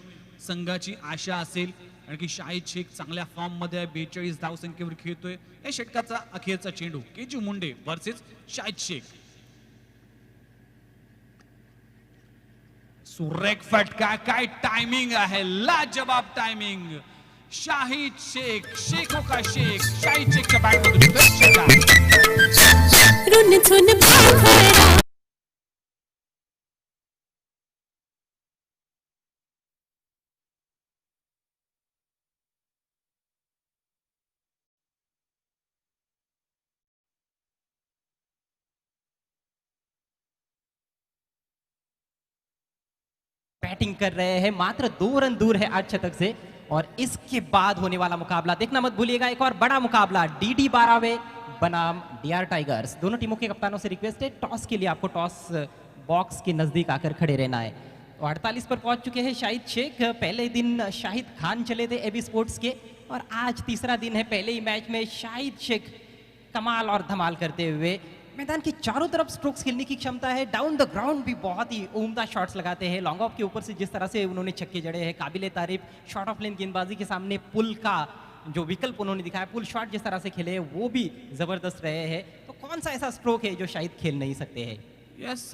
संघाची आशा असेल कारण की शाहिद शेख चांगल्या फॉर्म मध्ये 42 धावसंख्येवर खेळतोय या षटकाचा अखेरचा चेंडू केजू मुंडे वर्सेस शाहिद शेख सुरेख फटका काय टाइमिंग आहे लाजवाब टाइमिंग शाहिद शेख शेखों का शेख शाहिद शेखच्या बॅट मधून रुन झुन भाखरा बैटिंग कर रहे हैं, मात्र 2 रन दूर है 8 शतक से। और इसके बाद होने वाला मुकाबला देखना मत भूलिएगा, एक और बड़ा मुकाबला डीडी 12वें बनाम डीआर टाइगर्स। दोनों टीमों के कप्तानों से रिक्वेस्ट है टॉस के लिए आपको टॉस बॉक्स के नजदीक आकर खड़े रहना है। तो 48 पर पहुंच चुके हैं शाहिद शेख। पहले दिन शाहिद खान चले थे एबी स्पोर्ट्स के और आज तीसरा दिन है। पहले ही मैच में शाहिद शेख कमाल और धमाल करते हुए मैदान के चारों तरफ स्ट्रोक्स खेलने की क्षमता है। डाउन द ग्राउंड भी बहुत ही उम्दा शॉट्स लगाते हैं। लॉन्ग ऑफ के ऊपर से जिस तरह से उन्होंने छक्के जड़े हैं काबिले तारीफ। शॉर्ट ऑफ लेन गेंदबाजी के सामने पुल का जो विकल्प उन्होंने दिखाया, पुल शॉट जिस तरह से खेले हैं वो भी जबरदस्त रहे हैं। तो कौन सा ऐसा स्ट्रोक है जो शायद खेल नहीं सकते हैं? यस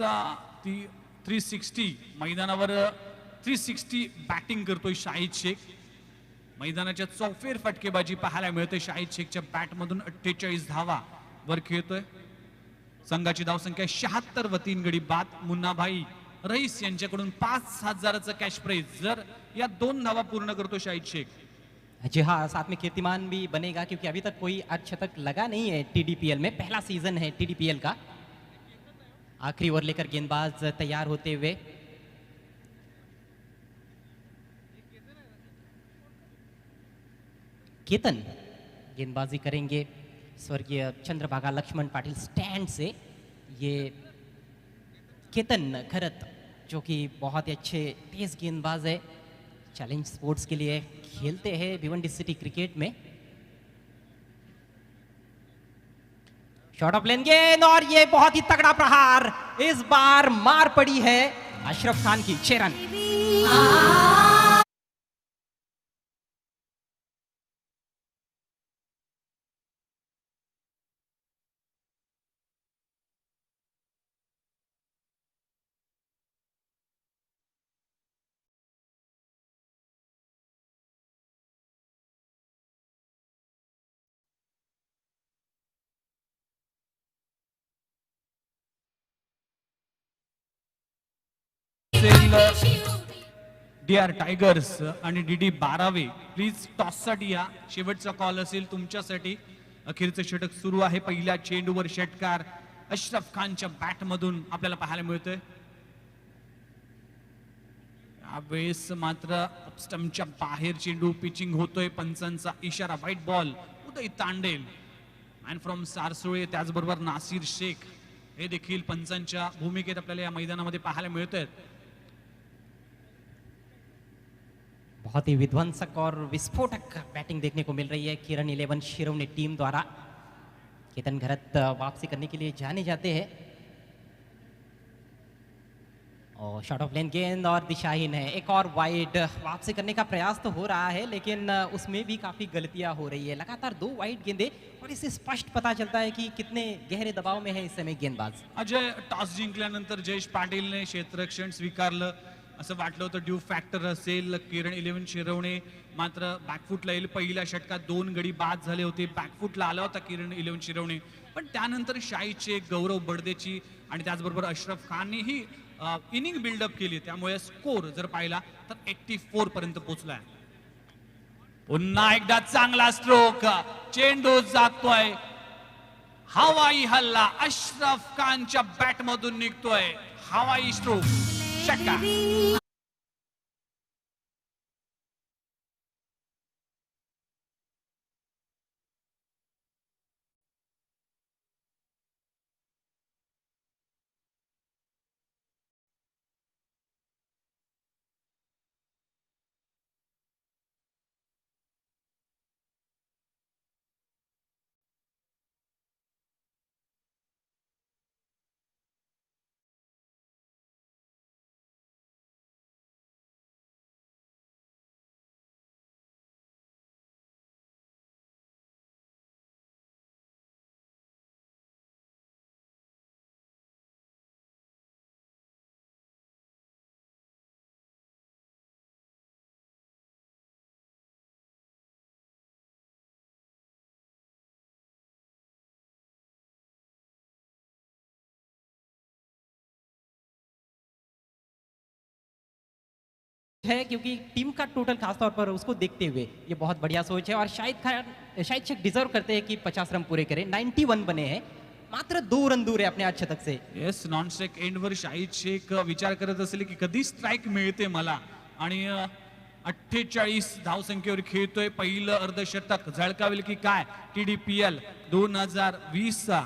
360 मैदानावर 360 बॅटिंग करतोय शाहिद शेख। मैदानाच्या चौफेर फटकेबाजी पाहायला मिळते शाहिद शेखच्या बॅट मधून 48 धावा वर खेळतोय। संघाची धावसंख्या 76 व 3 गडी बाद। मुन्नाभाई रईस यांच्याकडून 5000चं कॅश प्राइज जर या 2 धावा पूर्ण करतो शाहिद शेख। जी हाँ, साथ में कीर्तिमान भी बनेगा क्योंकि अभी तक कोई अर्धशतक लगा नहीं है टीडीपीएल में। पहला सीजन है टीडीपीएल का। आखिरी ओवर लेकर गेंदबाज तैयार होते हुए केतन गेंदबाजी करेंगे। स्वर्गीय चंद्रभागा लक्ष्मण पाटिल स्टैंड से ये केतन खरत जो कि बहुत ही अच्छे तेज गेंदबाज है। चैलेंज स्पोर्ट्स के लिए खेलते हैं भिवंडी सिटी क्रिकेट में। शॉट ऑफ लेन गेंद और ये बहुत ही तगड़ा प्रहार, इस बार मार पड़ी है अशरफ खान की। 6 रन। डी आर टायगर्स आणि डीडी 12वे प्लीज टॉस साठी या, शेवटचा कॉल असेल तुमच्यासाठी। अखेरचं षटक सुरू आहे, पहिल्या चेंडूवर षटकार अशरफ खानच्या बॅट मधून आपल्याला पाहायला मिळतोय। यावेळेस मात्र स्टंपच्या बाहेर चेंडू पिचिंग होतोय, पंचांचा इशारा white ball. Uday Tandel man from Sarsule, त्याचबरोबर नासिर शेख हे देखील पंचांच्या भूमिकेत आपल्याला या मैदानामध्ये पाहायला मिळत आहेत। बहुत ही विध्वंसक और विस्फोटक बैटिंग देखने को मिल रही है किरण 11 शिरोमणि टीम द्वारा। केतन भरत वापसी करने के लिए जाने जाते हैं और शॉट ऑफ लेन गेंद और दिशाहीन है। एक और वाइड वापसी करने का प्रयास तो हो रहा है, लेकिन उसमें भी काफी गलतियां हो रही है। लगातार 2 वाइड गेंदे और इससे स्पष्ट पता चलता है कि कितने गहरे दबाव में है इस समय गेंदबाज। अजय, टॉस जिंकल्यानंतर जयेश पाटीलने क्षेत्ररक्षण स्वीकारलं असं वाटलं होतं, ड्यू फॅक्टर असेल। किरण 11 शिरवणे मात्र बॅकफुटला येईल, पहिल्या षटकात 2 गडी बाद झाले होते, बॅकफुटला आला होता किरण 11 शिरवणे, पण त्यानंतर शाहीद शेख, गौरव बडदेची आणि त्याचबरोबर अशरफ खाननेही इनिंग बिल्डअप केली, त्यामुळे स्कोर जर पाहिला तर 84 पर्यंत पोहोचलाय। पुन्हा एकदा चांगला स्ट्रोक, चेंडू जातोय, हवाई हल्ला अशरफ खानच्या बॅट मधून निघतोय, हवाई स्ट्रोक, षटकार। है क्योंकि टीम का टोटल खासतौर पर उसको देखते हुए ये बहुत बढ़िया सोच है और शाहिद शेख डिजर्व करते हैं कि 50 रन पूरे करें। 91 बने हैं, मात्र 2 रन दूर है अपने आज शतक से। येस, नॉन स्ट्राइक एंडवर शाहिद शेख विचार करत असेल की कधी स्ट्राइक मिळते मला, आणि 48 धावसंख्येवर खेळतोय, पहिलं अर्धशतक झळकावेल की काय TDPL 2020 चा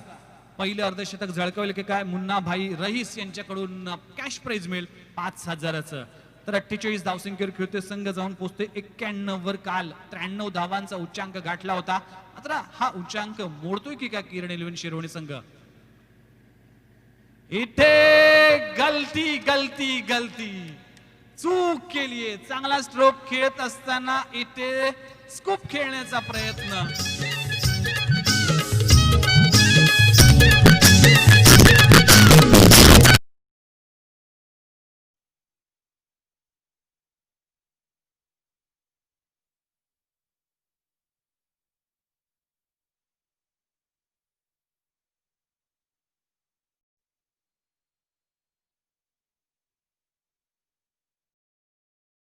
पहिलं अर्धशतक झळकावेल की काय, मुन्ना भाई रईस यांच्याकडून कॅश प्राइज मिळेल 5000चं। तर 48 धावसंख्येवर खेळतोय, संघ जाऊन पोहोचतोय 91 वर, काल 93 धावांचा उच्चांक गाठला होता, मात्र हा उच्चांक मोडतोय की काय किरण 11 शिरोमणी संघ। इथे गलती गलती गलती चूक केलीये, चांगला स्ट्रोक खेळत असताना इथे स्कूप खेळण्याचा प्रयत्न।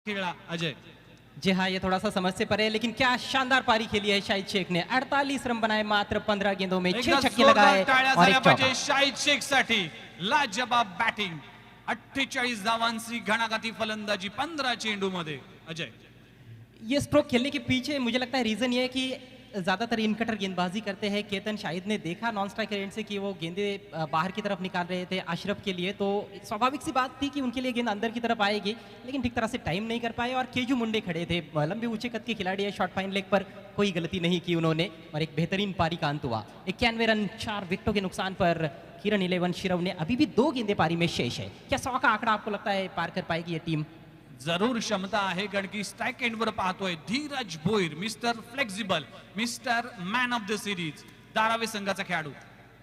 खेला अजय। जी हाँ, ये थोड़ा सा समझ से परे है, लेकिन क्या शानदार पारी खेली है शाहिद शेख ने। 48 रन बनाए मात्र 15 गेंदों में, 6 छक्के लगाए और 1 चौका। शाहिद शेख साठी लाजवाब बॅटिंग, 48 धावांची घणाघाती फलंदाजी 15 चेंडू मध्ये। अजय, ये स्ट्रोक खेलने के पीछे मुझे लगता है रीजन ये है कि ज़्यादातर इनकटर गेंदबाजी करते हैं। केतन शाहिद ने देखा नॉन स्ट्राइकर एंड से कि वो गेंदे बाहर की तरफ निकाल रहे थे अशरफ के लिए, तो स्वाभाविक सी बात थी कि उनके लिए गेंद अंदर की तरफ आएगी, लेकिन ठीक तरह से टाइम नहीं कर पाए। और केजू मुंडे खड़े थे, लंबे ऊंचे कद के खिलाड़ी है, शॉर्ट फाइन लेग पर कोई गलती नहीं की उन्होंने और एक बेहतरीन पारी का अंत हुआ। 91 रन 4 विकेटों के नुकसान पर किरण 11 शिरव ने अभी भी 2 गेंदे पारी में शेष है। क्या 100 का आंकड़ा आपको लगता है पार कर पाएगी ये टीम? जरूर क्षमता आहे, कारण की स्ट्राईक एंडवर पाहतोय Dheeraj Bhoir, mister flexible, mister man of the series, Dharavi संघाचा खेळाडू.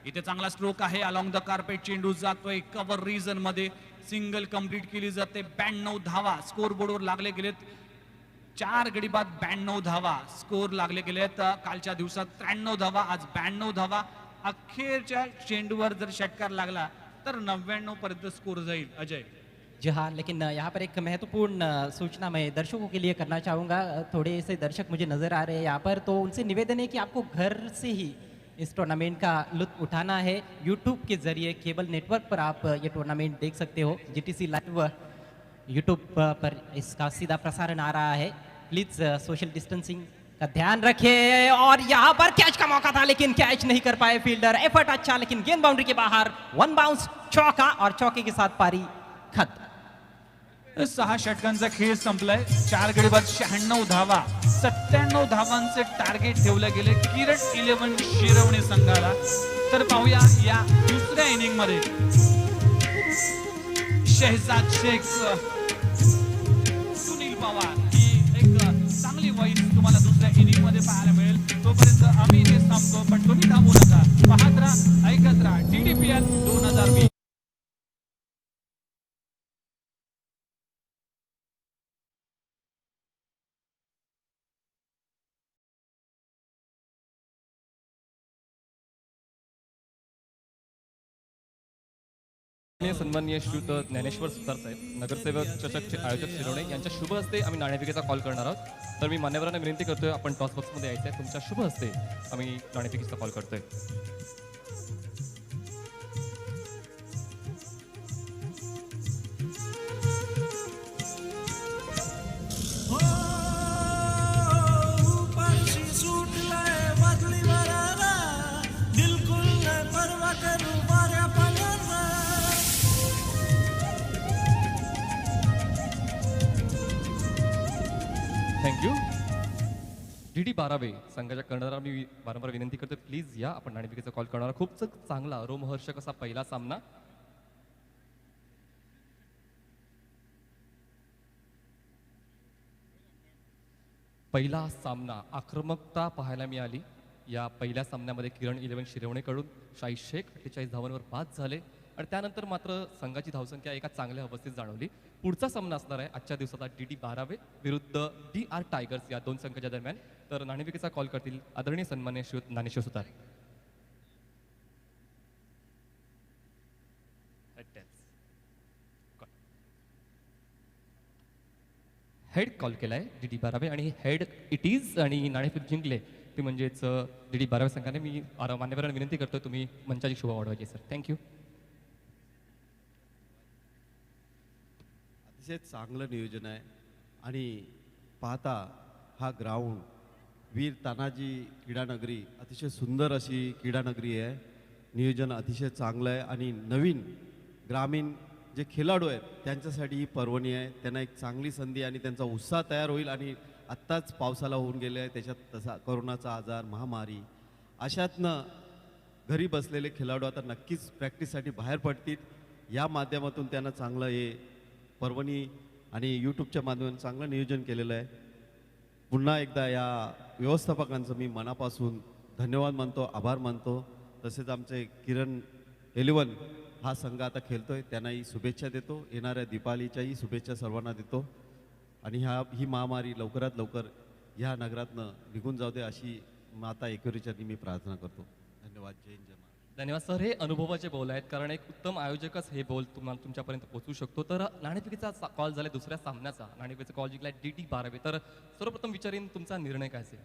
इथे चांगला स्ट्रोक आहे, अलॉंग द कार्पेट चेंडू जातोय कव्हर रिजन मध्ये, सिंगल कंप्लीट केली जाते. 92 धावा स्कोर बोर्डवर लागले गेलेत. 4 गडी बाद 92 धावा स्कोर लागले गेलेत. कालच्या दिवसात 93 धावा, आज 92 धावा. अखेरच्या चेंडूवर जर षटकार लागला तर 99 पर्यंत स्कोर जाईल. अजय, जी हाँ, लेकिन यहाँ पर एक महत्वपूर्ण सूचना मैं दर्शकों के लिए करना चाहूँगा। थोड़े से दर्शक मुझे नज़र आ रहे हैं यहाँ पर, तो उनसे निवेदन है कि आपको घर से ही इस टूर्नामेंट का लुत्फ उठाना है। यूट्यूब के जरिए केबल नेटवर्क पर आप ये टूर्नामेंट देख सकते हो। जीटीसी लाइव यूट्यूब पर इसका सीधा प्रसारण आ रहा है। प्लीज़ सोशल डिस्टेंसिंग का ध्यान रखें। और यहाँ पर कैच का मौका था, लेकिन कैच नहीं कर पाए फील्डर। एफर्ट अच्छा, लेकिन गेंद बाउंड्री के बाहर। 1 बाउंस चौका और चौके के साथ पारी खत्म। 6 षटकांचा खेळ संपलाय. 4 गडी बाद 96 धावा, 97 धावांचे टार्गेट ठेवले गेले किरण 11 शिरवणे संघाला. तर पाहूया या दुसऱ्या इनिंग मध्ये शहजाद शेख, सुनील पवार ही एक चांगली वॉइस तुम्हाला दुसऱ्या इनिंग मध्ये पाहायला मिळेल. तोपर्यंत आम्ही इथे थांबतो, पण तुम्ही थांबू नका, पाहत राहा, ऐकत राहा DDPL 2020. सन्माननीय श्रीयुत ज्ञानेश्वर सुतार साहेब, नगरसेवक चषकचे आयोजक शिरोणे यांच्या शुभ हस्ते आम्ही नाणेफेकीचा कॉल करणार आहोत. तर मी मान्यवरांना विनंती करतोय, आपण टॉस बॉक्समध्ये यायचं आहे. तुमच्या शुभ हस्ते आम्ही नाणेफेकीचा कॉल करतोय. थँक्यू. DD 12 संघाच्या कर्णधाराला मी वारंवार विनंती करतो, प्लीज या, आपण नाणेफेकीचा कॉल करणार. खूप चांगला रोमहर्षक असा पहिला सामना. पहिला सामना आक्रमकता पाहायला मिळाली. या पहिल्या सामन्यामध्ये किरण 11 शिरवणेकडून शाहीद शेख 48 धावांवर बाद झाले आणि त्यानंतर मात्र संघाची धावसंख्या एका चांगल्या अवस्थेत जाणवली. पुढचा सामना असणार आहे आजच्या दिवसाचा DD 12 विरुद्ध DR टायगर्स या 2 संघाच्या दरम्यान. तर नाणेफेकीचा कॉल करतील आदरणीय सन्मान्य श्रीयुत ज्ञानेश्वर सुतार. हेड कॉल केलाय DD 12 आणि हेड इट इज आणि नाणेफेक जिंकले ते म्हणजेच DD 12 संघाने. मी मान्यवरांना विनंती करतो, तुम्ही मंचाची शोभा वाढवायची सर. थँक्यू. अतिशय चांगलं नियोजन आहे आणि पाहता हा ग्राउंड वीर तानाजी क्रीडानगरी अतिशय सुंदर अशी क्रीडानगरी आहे. नियोजन अतिशय चांगलं आहे आणि नवीन ग्रामीण जे खेळाडू आहेत त्यांच्यासाठी ही पर्वणी आहे. त्यांना एक चांगली संधी आणि त्यांचा उत्साह तयार होईल. आणि आत्ताच पावसाला होऊन गेले आहे, त्याच्यात तसा कोरोनाचा आजार, महामारी, अशातनं घरी बसलेले खेळाडू आता नक्कीच प्रॅक्टिससाठी बाहेर पडतील. या माध्यमातून त्यांना चांगलं हे पर्वणी आणि यूट्यूबच्या माध्यमातून चांगलं नियोजन केलेलं आहे. पुन्हा एकदा या व्यवस्थापकांचं मी मनापासून धन्यवाद मानतो, आभार मानतो. तसेच आमचे किरण 11 हा संघ आता खेळतोय, त्यांनाही शुभेच्छा देतो. येणाऱ्या दीपावलीच्याही शुभेच्छा सर्वांना देतो. आणि ही महामारी लवकरात लवकर ह्या नगरातनं निघून जाऊ दे अशी माता एकेरीच्या मी प्रार्थना करतो. धन्यवाद. जय हिंद, जय महाराष्ट्र. धन्यवाद सर. हे अनुभवाचे बोल आहेत, कारण एक उत्तम आयोजकच हे बोल तुम्हाला तुमच्यापर्यंत पोहोचू शकतो. तर नाणेफेकीचा कॉल झाला दुसऱ्या सामन्याचा, नाणेफेकीचा कॉल जिंकला DD 12. तर सर्वप्रथम विचारीन तुमचा निर्णय काय असेल?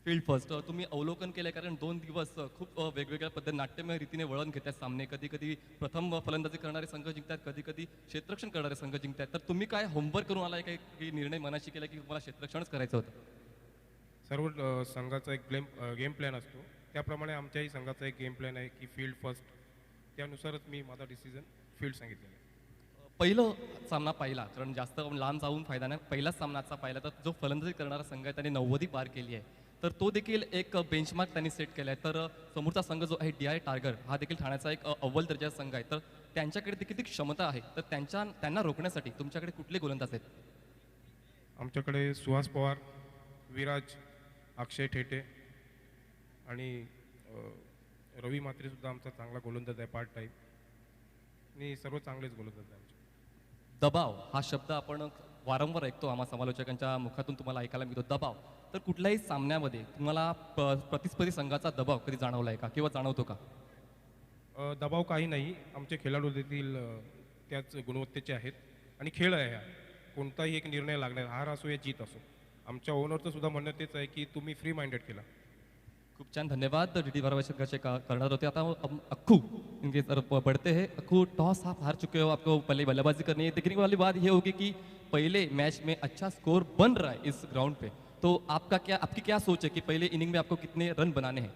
फील्ड फर्स्ट तुम्ही अवलोकन केलंय, कारण 2 दिवस खूप वेगवेगळ्या पद्धतीने नाट्यमय रीतीने वळण घेतात सामने. कधी कधी प्रथम फलंदाजी करणारे संघ जिंकतात, कधी कधी क्षेत्ररक्षण करणारे संघ जिंकतात. तर तुम्ही काय होमवर्क करून आलाय काय, की निर्णय मनाशी केला की तुम्हाला क्षेत्ररक्षणच करायचं होतं? सर्व संघाचा एक गेम प्लॅन असतो त्याप्रमाणे आमच्याही संघाचा एक गेम प्लॅन आहे की फील्ड फर्स्ट त्यानुसारच मी माझा डिसिजन फील्ड सांगितलेला आहे. पहिलं सामना पाहिला कारण जास्त लांब जाऊन फायदा नाही. पहिलाच सामना आजचा पाहिला तर जो फलंदाजी करणारा संघ आहे त्याने 90 पार केली आहे. तर तो देखील एक बेंचमार्क त्यांनी सेट केला आहे. तर समोरचा संघ जो आहे DI टायगर हा देखील ठाण्याचा एक अव्वल दर्जाचा संघ आहे. तर त्यांच्याकडे देखील ती क्षमता आहे. तर त्यांना रोखण्यासाठी तुमच्याकडे कुठले गोलंदाज आहेत? आमच्याकडे सुहास पवार, विराज, अक्षय ठेटे आणि रवी म्हात्रेसुद्धा आमचा चांगला गोलंदाज आहे पार्ट टाईम आणि सर्व चांगलेच गोलंदाज आहे आमचे. दबाव हा शब्द आपण वारंवार ऐकतो आम्हा समालोचकांच्या मुखातून तुम्हाला ऐकायला मिळतो दबाव. तर कुठल्याही सामन्यामध्ये तुम्हाला प्रतिस्पर्धी संघाचा दबाव कधी जाणवला आहे का किंवा जाणवतो का? दबाव काही नाही. आमचे खेळाडू देखील त्याच गुणवत्तेचे आहेत आणि खेळ आहे हा. कोणताही एक निर्णय लागणार हार असो या जीत असो. आमच्या ओनरचं सुद्धा म्हणणं तेच आहे की तुम्ही फ्री माइंडेड खेळा. खूप छान धन्यवाद. DD भारवाचे करणार होते. आता अक्खू इनके तरफ बढ़ते हैं. अक्खू टॉस आप हार चुके हो, आपको पहले बल्लेबाजी करनी है. देखने वाली बात ये होगी कि पहले मैच में अच्छा स्कोर बन रहा है इस ग्राउंड पे, तो आपकी क्या सोच है कि पहले इनिंग में आपको कितने रन बनाने हैं?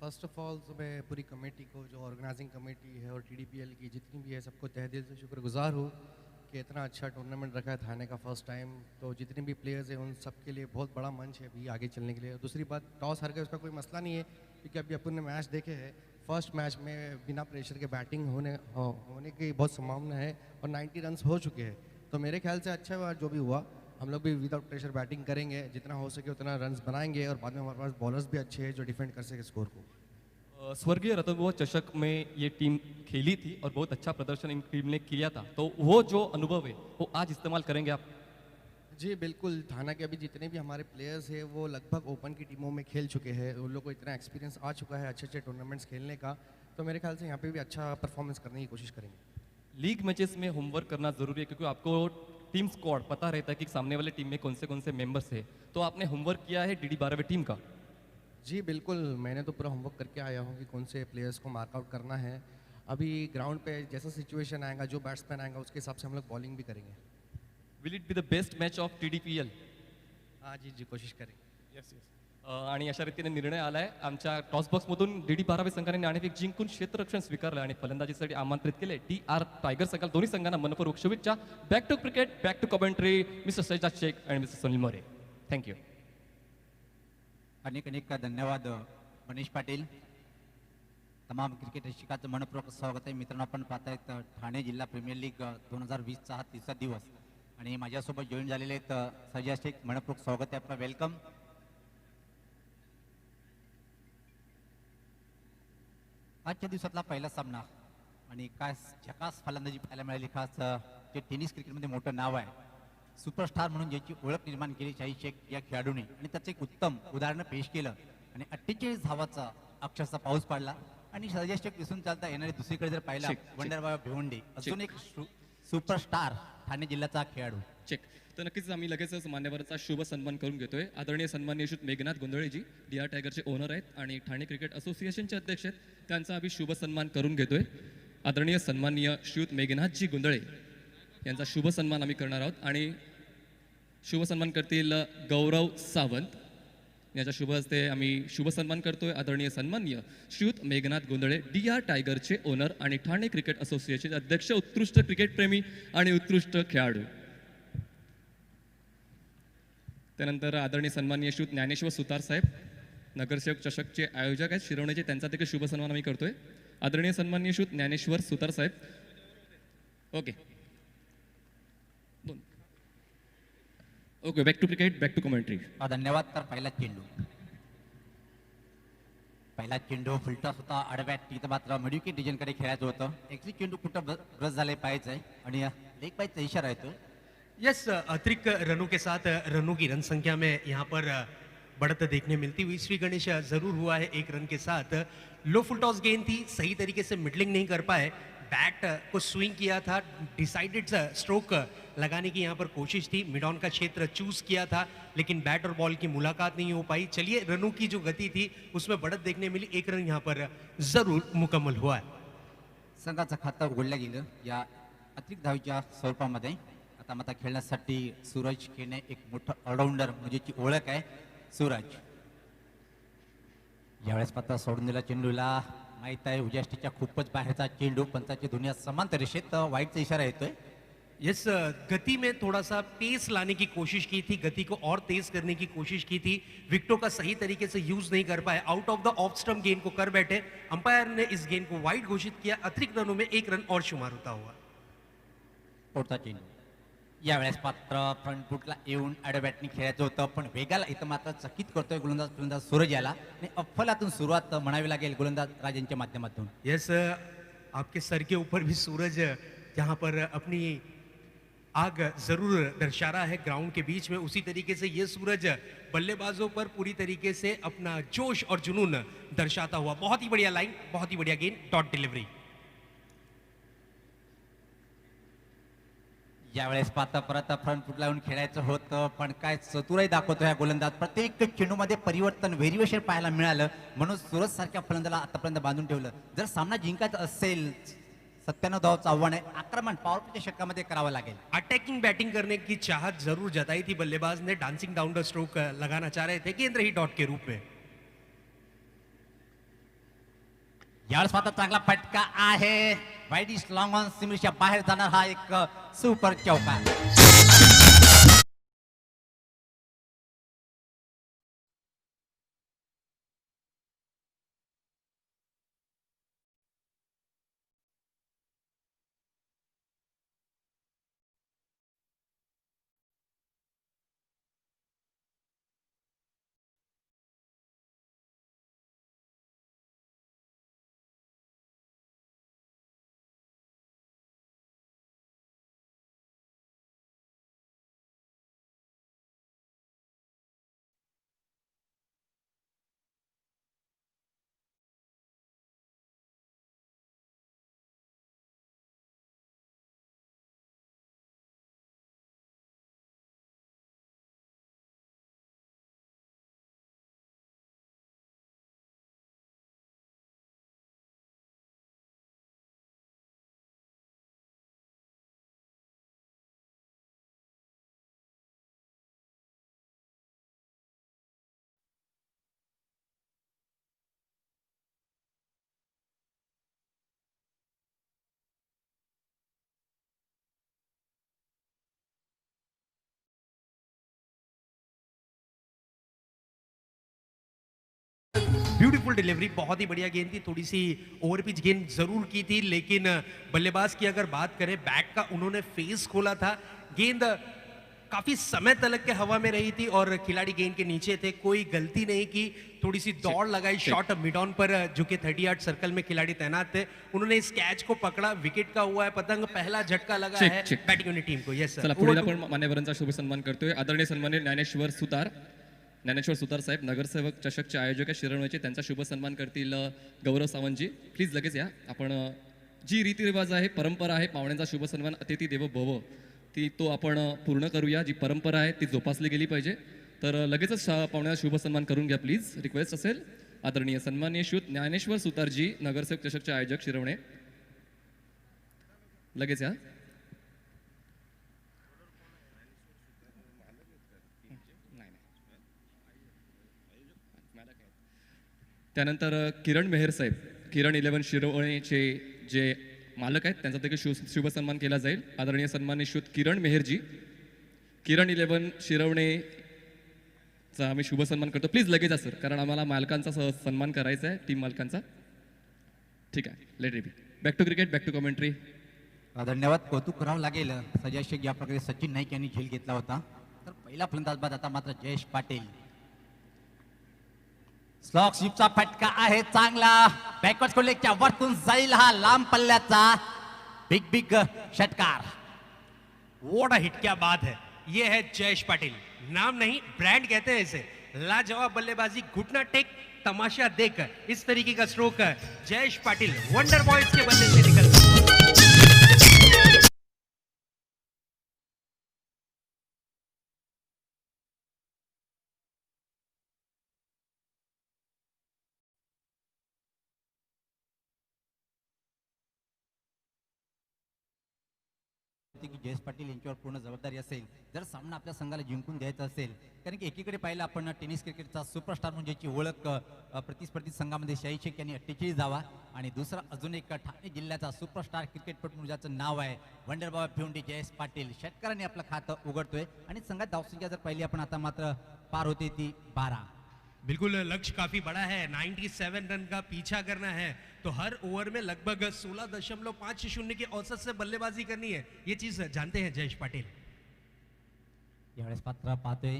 फर्स्ट ऑफ ऑल तो मैं पूरी कमेटी को जो ऑर्गेनाइजिंग कमेटी है और TDPL की जितनी भी है सबको तहे दिल से शुक्रगुजार हूँ कि इतना अच्छा टूर्नामेंट रखा है थाने का फर्स्ट टाइम. तो जितने भी प्लेयर्स हैं उन सब के लिए बहुत बड़ा मंच है अभी आगे चलने के लिए. दूसरी बात टॉस हार गए उसका कोई मसला नहीं है क्योंकि अभी अपन ने मैच देखे हैं. फर्स्ट मैच में बिना प्रेशर के बैटिंग होने की बहुत संभावना है और 90 रन हो चुके हैं. तो मेरे ख्याल से अच्छा हुआ जो भी हुआ. हम लोग भी विदाउट प्रेशर बैटिंग करेंगे, जितना हो सके उतना रन्स बनाएंगे और बाद में हमारे पास बॉलर्स भी अच्छे हैं जो डिफेंड कर सके स्कोर को. स्वर्गीय रतन चषक में ये टीम खेली थी और बहुत अच्छा प्रदर्शन इन टीम ने किया था. तो वो जो अनुभव है वो आज इस्तेमाल करेंगे आप? जी बिल्कुल. थाना के अभी जितने भी हमारे प्लेयर्स हैं वो लगभग ओपन की टीमों में खेल चुके हैं. उन लोग को इतना एक्सपीरियंस आ चुका है अच्छे अच्छे टूर्नामेंट्स खेलने का. तो मेरे ख्याल से यहाँ पे भी अच्छा परफॉर्मेंस करने की कोशिश करेंगे. लीग मैचेस में होमवर्क करना जरूरी है क्योंकि आपको टीम स्क्वाड पता रहता है कि सामने वाले टीम में कौन से मेंबर्स है. तो आपने होमवर्क किया है DD 12वीं टीम का? जी बिल्कुल. मैंने तो पूरा होमवर्क करके आया हूँ कि कौन से प्लेयर्स को मार्कआउट करना है. अभी ग्राउंड पे जैसा सिचुएशन आएगा जो बैट्समैन आएगा उसके हिसाब से हम लोग बॉलिंग भी करेंगे. Will it be the best match of TDPL? हाँ जी कोशिश करेंगे. Yes yes. आणि अशा रीतीने निर्णय आलाय. आमच्या टॉस बॉक्समधून DD 12वी संघाने नाणेफेक जिंकून क्षेत्ररक्षण स्वीकारलं आणि फलंदाजीसाठी आमंत्रित केले. DR टायगर संघाला दोन्ही संघांना मनपूर्वक शुभेच्छा. Back to cricket, back to commentary, mister Saijad Shaikh आणि मिस्टर सुनील मोरे. थँक्यू. अनेक अनेक धन्यवाद मनीष पाटील. तमाम क्रिकेट रसिकाचं मनपूर्वक स्वागत आहे. मित्रांनो आपण पाहतायत ठाणे जिल्हा प्रीमियर लीग 2020चा हा 3रा दिवस आणि माझ्यासोबत जॉईन झालेले आहेत सैजाद शेख. मनपूर्वक स्वागत आहे, आपलं वेलकम. आजच्या दिवसातला पहिला सामना आणि काय झकास फलंदाजी पाहायला मिळाली. खास जे टेनिस क्रिकेटमध्ये मोठं नाव आहे, सुपरस्टार म्हणून ज्याची ओळख निर्माण केली शाहीद शेख या खेळाडूने आणि त्याचं एक उत्तम उदाहरण पेश केलं आणि 48 धावाचा अक्षरशः पाऊस पाडला. आणि सैजाद शेख दिसून चालता येणारे दुसरीकडे जर पाहिला वंडरबॉय भिवंडी अजून एक सुपरस्टार ठाणे जिल्ह्याचा खेळाडू. चेक. तर नक्कीच आम्ही लगेचच मान्यवरांचा शुभ सन्मान करून घेतोय. आदरणीय सन्माननीय श्री मेघनाथ गोंधळेजी DR टायगरचे ओनर आहेत आणि ठाणे क्रिकेट असोसिएशनचे अध्यक्ष आहेत. त्यांचा आम्ही शुभ सन्मान करून घेतोय. आदरणीय सन्माननीय श्रीयुत मेघनाथजी गोंधळे यांचा शुभ सन्मान आम्ही करणार आहोत आणि शुभ सन्मान करतील गौरव सावंत याच्या शुभ हस्ते आम्ही शुभ सन्मान करतोय. आदरणीय सन्माननीय श्रीयुत मेघनाथ गोंधळे DR टायगरचे ओनर आणि ठाणे क्रिकेट असोसिएशनचे अध्यक्ष, उत्कृष्ट क्रिकेट प्रेमी आणि उत्कृष्ट खेळाडू. त्यानंतर आदरणीय सन्माननीय श्रीयुत ज्ञानेश्वर सुतार साहेब नगरसेवक चषकचे आयोजक आहेत शिरवण्याचे, त्यांचा देखील शुभ सन्मान आम्ही करतोय. आदरणीय सन्माननीय श्रीयुत Dnyaneshwar Sutar saheb. Okay okay. Back to cricket, back to commentary. धन्यवाद. तर पहिला चेंडू फुलटॉस होता आडव्या तिथं मात्र मिडविकेट डिजनकडे खेळायचं होतं. ऍक्च्युली चेंडू कुठं ब्रश झाले पाहायचं आहे आणि लेग बाईचा इशारा येतो. यस, अतिरिक्त रनों के साथ रनों की रन संख्या में यहाँ पर बढ़त देखने मिलती हुई. श्री गणेश जरूर हुआ है 1 रन के साथ. लो फुल टॉस गेंद थी, सही तरीके से मिडलिंग नहीं कर पाए. बैट को स्विंग किया था, डिसाइडेड स्ट्रोक लगाने की यहाँ पर कोशिश थी. मिड ऑन का क्षेत्र चूज किया था लेकिन बैट और बॉल की मुलाकात नहीं हो पाई. चलिए, रनों की जो गति थी उसमें बढ़त देखने मिली. 1 रन यहाँ पर जरूर मुकम्मल हुआ है. संघाचं खातं उघडलं गेलं या अतिरिक्त धावेच्या स्वरूपामध्ये. आता मात्र खेळण्यासाठी सूरज खेळणे एक मोठं ऑलराऊंडर म्हणजे ची ओळख आहे सूरज. यावेळेस मात्र सोडून दिला चेंडूला. माहित आहे उजाष्टीच्या खूपच बाहेरचा चेंडू, पंचाची दुनिया समांतर रेषेत वाईटचा इशारा येतोय. यस, गति में थोड़ा सा पेस लाने की कोशिश की थी, गति को और तेज करने की कोशिश की थी. विकेटों का सही तरीके से यूज नहीं कर पाए, out of the off stump गेंद को कर बैठे. अंपायर ने इस गेंद को वाइड घोषित किया. अतिरिक्त रनों में 1 रन और शुमार होता हुआ. पुढचा चेंडू यावेळेस पात्र फ्रंट फुटला येऊन ॲडोबॅटनी खेळायचं होतं, पण वेगाला इथं मात्र चकित करतोय गोलंदाज सूरज याला. आणि अफलातून सुरुवात म्हणावी लागेल गोलंदाज राजांच्या माध्यमातून. यस, आपके सर के ऊपर भी सूरज जहां पर अपनी आग जरूर दर्शा रहा है ग्राउंड के बीच में, उसी तरीके से ये सूरज बल्लेबाजों पर पूरी तरीके से अपना जोश और जुनून दर्शाता हुआ. बहुत ही बढ़िया लाइन, बहुत ही बढ़िया गेंद, डॉट डिलीवरी. यावेळेस पात्र परत फ्रंट फुटला येऊन खेळायचं होतं, पण काय चतुराई दाखवतोय गोलंदाज. प्रत्येक चेंडूमध्ये परिवर्तन, व्हेरिएशन पाहायला मिळालं, म्हणून सूरज सारख्या फलंदाला आतापर्यंत बांधून ठेवलं. जर सामना जिंकायचा असेल 97 धावाचं आव्हान आहे, आक्रमण पॉवरप्लेच्या षटकामध्ये करावं लागेल. अटैकिंग बैटिंग करने की चाहत जरूर जताई थी बल्लेबाज ने, डांसिंग डाउन द स्ट्रोक लगाना चाह रहे थे, गेंद रही डॉट के रूप में. यावेळेस मात्र चांगला फटका आहे. वाईड इज लॉंग ऑन सिमरीच्या बाहेर जाणार हा एक सुपर चौका. ब्यूटीफुल डिलीवरी, बहुत ही बढ़िया गेंद थी. थोड़ी सी ओवर पिच गेंद जरूर की थी, लेकिन बल्लेबाज की अगर बात करें, बैट का उन्होंने फेस खोला था. गेंद काफी समय तलक के हवा में रही थी और खिलाड़ी गेंद के नीचे थे, कोई गलती नहीं की. थोड़ी सी दौड़ लगाई, शॉट मिड ऑन पर जो कि 30 यार्ड सर्कल में खिलाड़ी तैनात थे, उन्होंने इस कैच को पकड़ा. विकेट का हुआ है पतंग, पहला झटका लगा है बैटिंग यूनिट टीम को. Yes sir. चला पुढे आपण मान्यवरांचा शुभ सन्मान करतोय. आदरणीय सन्माननीय ज्ञानेश्वर सुतार साहेब, नगरसेवक चषकचे आयोजक आहे शिरवण्याचे, त्यांचा शुभ सन्मान करतील गौरव सावंतजी. प्लीज लगेच या. आपण जी रीतिरिवाज आहे, परंपरा आहे, पाहुण्यांचा शुभ सन्मान अतिथी देवो भव, तो आपण पूर्ण करूया. जी परंपरा आहे ती जोपासली गेली पाहिजे. तर लगेचच पाहुण्यांचा शुभ सन्मान करून घ्या प्लीज, रिक्वेस्ट असेल. आदरणीय सन्माननीय श्री ज्ञानेश्वर सुतारजी, नगरसेवक चषकचे आयोजक शिरवणे, लगेच या. त्यानंतर किरण मेहर साहेब, किरण 11 शिरवणेचे जे मालक आहेत, त्यांचा देखील शुभ सन्मान केला जाईल. आदरणीय सन्माननीय श्री किरण मेहरजी, किरण 11 शिरवणेचा आम्ही शुभ सन्मान करतो. प्लीज लगेच या सर, कारण आम्हाला मालकांचा सन्मान करायचा आहे, टीम मालकांचा. ठीक आहे, let repeat. Back to cricket, back to commentary. धन्यवाद. कौतुक करावं लागेल सजय शेख, या प्रकारे सचिन नाईक यांनी झेल घेतला होता. तर पहिला फलंदाज बाद आता मात्र जयेश पाटील. स्लॉक स्वीपचा फटका आहे चांगला. बॅकवर्ड कोलेजच्या वरतून जाईल हा लांब पल्ल्याचा बिग षटकार. व्हाट अ हिट, क्या बात है. ये है जयेश पाटिल, नाम नहीं ब्रांड कहते हैं इसे. लाजवाब बल्लेबाजी, घुटना टेक, तमाशा देख, इस तरीके का stroke Jayesh Patil wonder boys के बल्ले से निकलता है. होती की जयेश पाटील यांच्यावर पूर्ण जबाबदारी असेल जर सामना आपल्या संघाला जिंकून द्यायचा असेल. कारण की एकीकडे पाहिलं आपण टेनिस क्रिकेटचा सुपरस्टार म्हणून ज्याची ओळख प्रतिस्पर्धी संघामध्ये शाहीर शेख यांनी 48 धावा आणि दुसरा अजून एक ठाणे जिल्ह्याचा सुपरस्टार क्रिकेटपटू म्हणून ज्याचं नाव आहे वंडरबॉय भिवंडी जयेश पाटील. षटकाराने आपलं खातं उघडतोय आणि संघात धावसंख्या जर पाहिली आपण आता मात्र पार होते ती 12. बिल्कुल लक्ष्य काफी बड़ा है, 97 रन का पीछा करना है तो हर ओवर में लगभग 16.50 की औसत से बल्लेबाजी करनी है. ये चीज जानते हैं जयेश पाटील. यावेळेस पात्र पाहतोय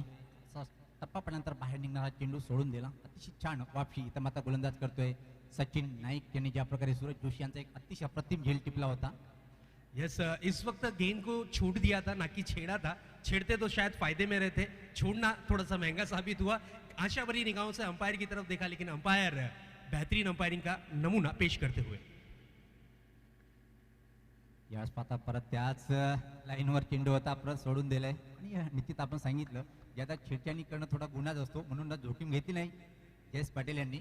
टप्पा पडल्यानंतर बाहेर निघणारा चेंडू सोडून दिला. अतिशय छान वापशी इथं मात्र गोलंदाज करतोय सचिन नाईक यांनी ज्या प्रकारे सूरज जोशी यांचा एक अतिशय अप्रतिम झेल टिपला होता. यस इस वक्त गेंद को छूट दिया था ना कि छेड़ा था. छेड़ते तो शायद फायदे में रहते, छोड़ना थोड़ा सा महंगा साबित हुआ. आशा भरी निगाहों से अंपायर की तरफ देखा लेकिन अंपायर बेहतरीन अंपायरिंग का नमूना पेश करते हुए. यावेळेस पाहता परत त्याच लाईनवर चेंडू होता परत सोडून दिलाय आणि निश्चित आपण सांगितलं ज्यादा छेडछाणी करणं थोडा गुन्हाच असतो म्हणून जोखीम घेतली नाही जयेश पाटील यांनी.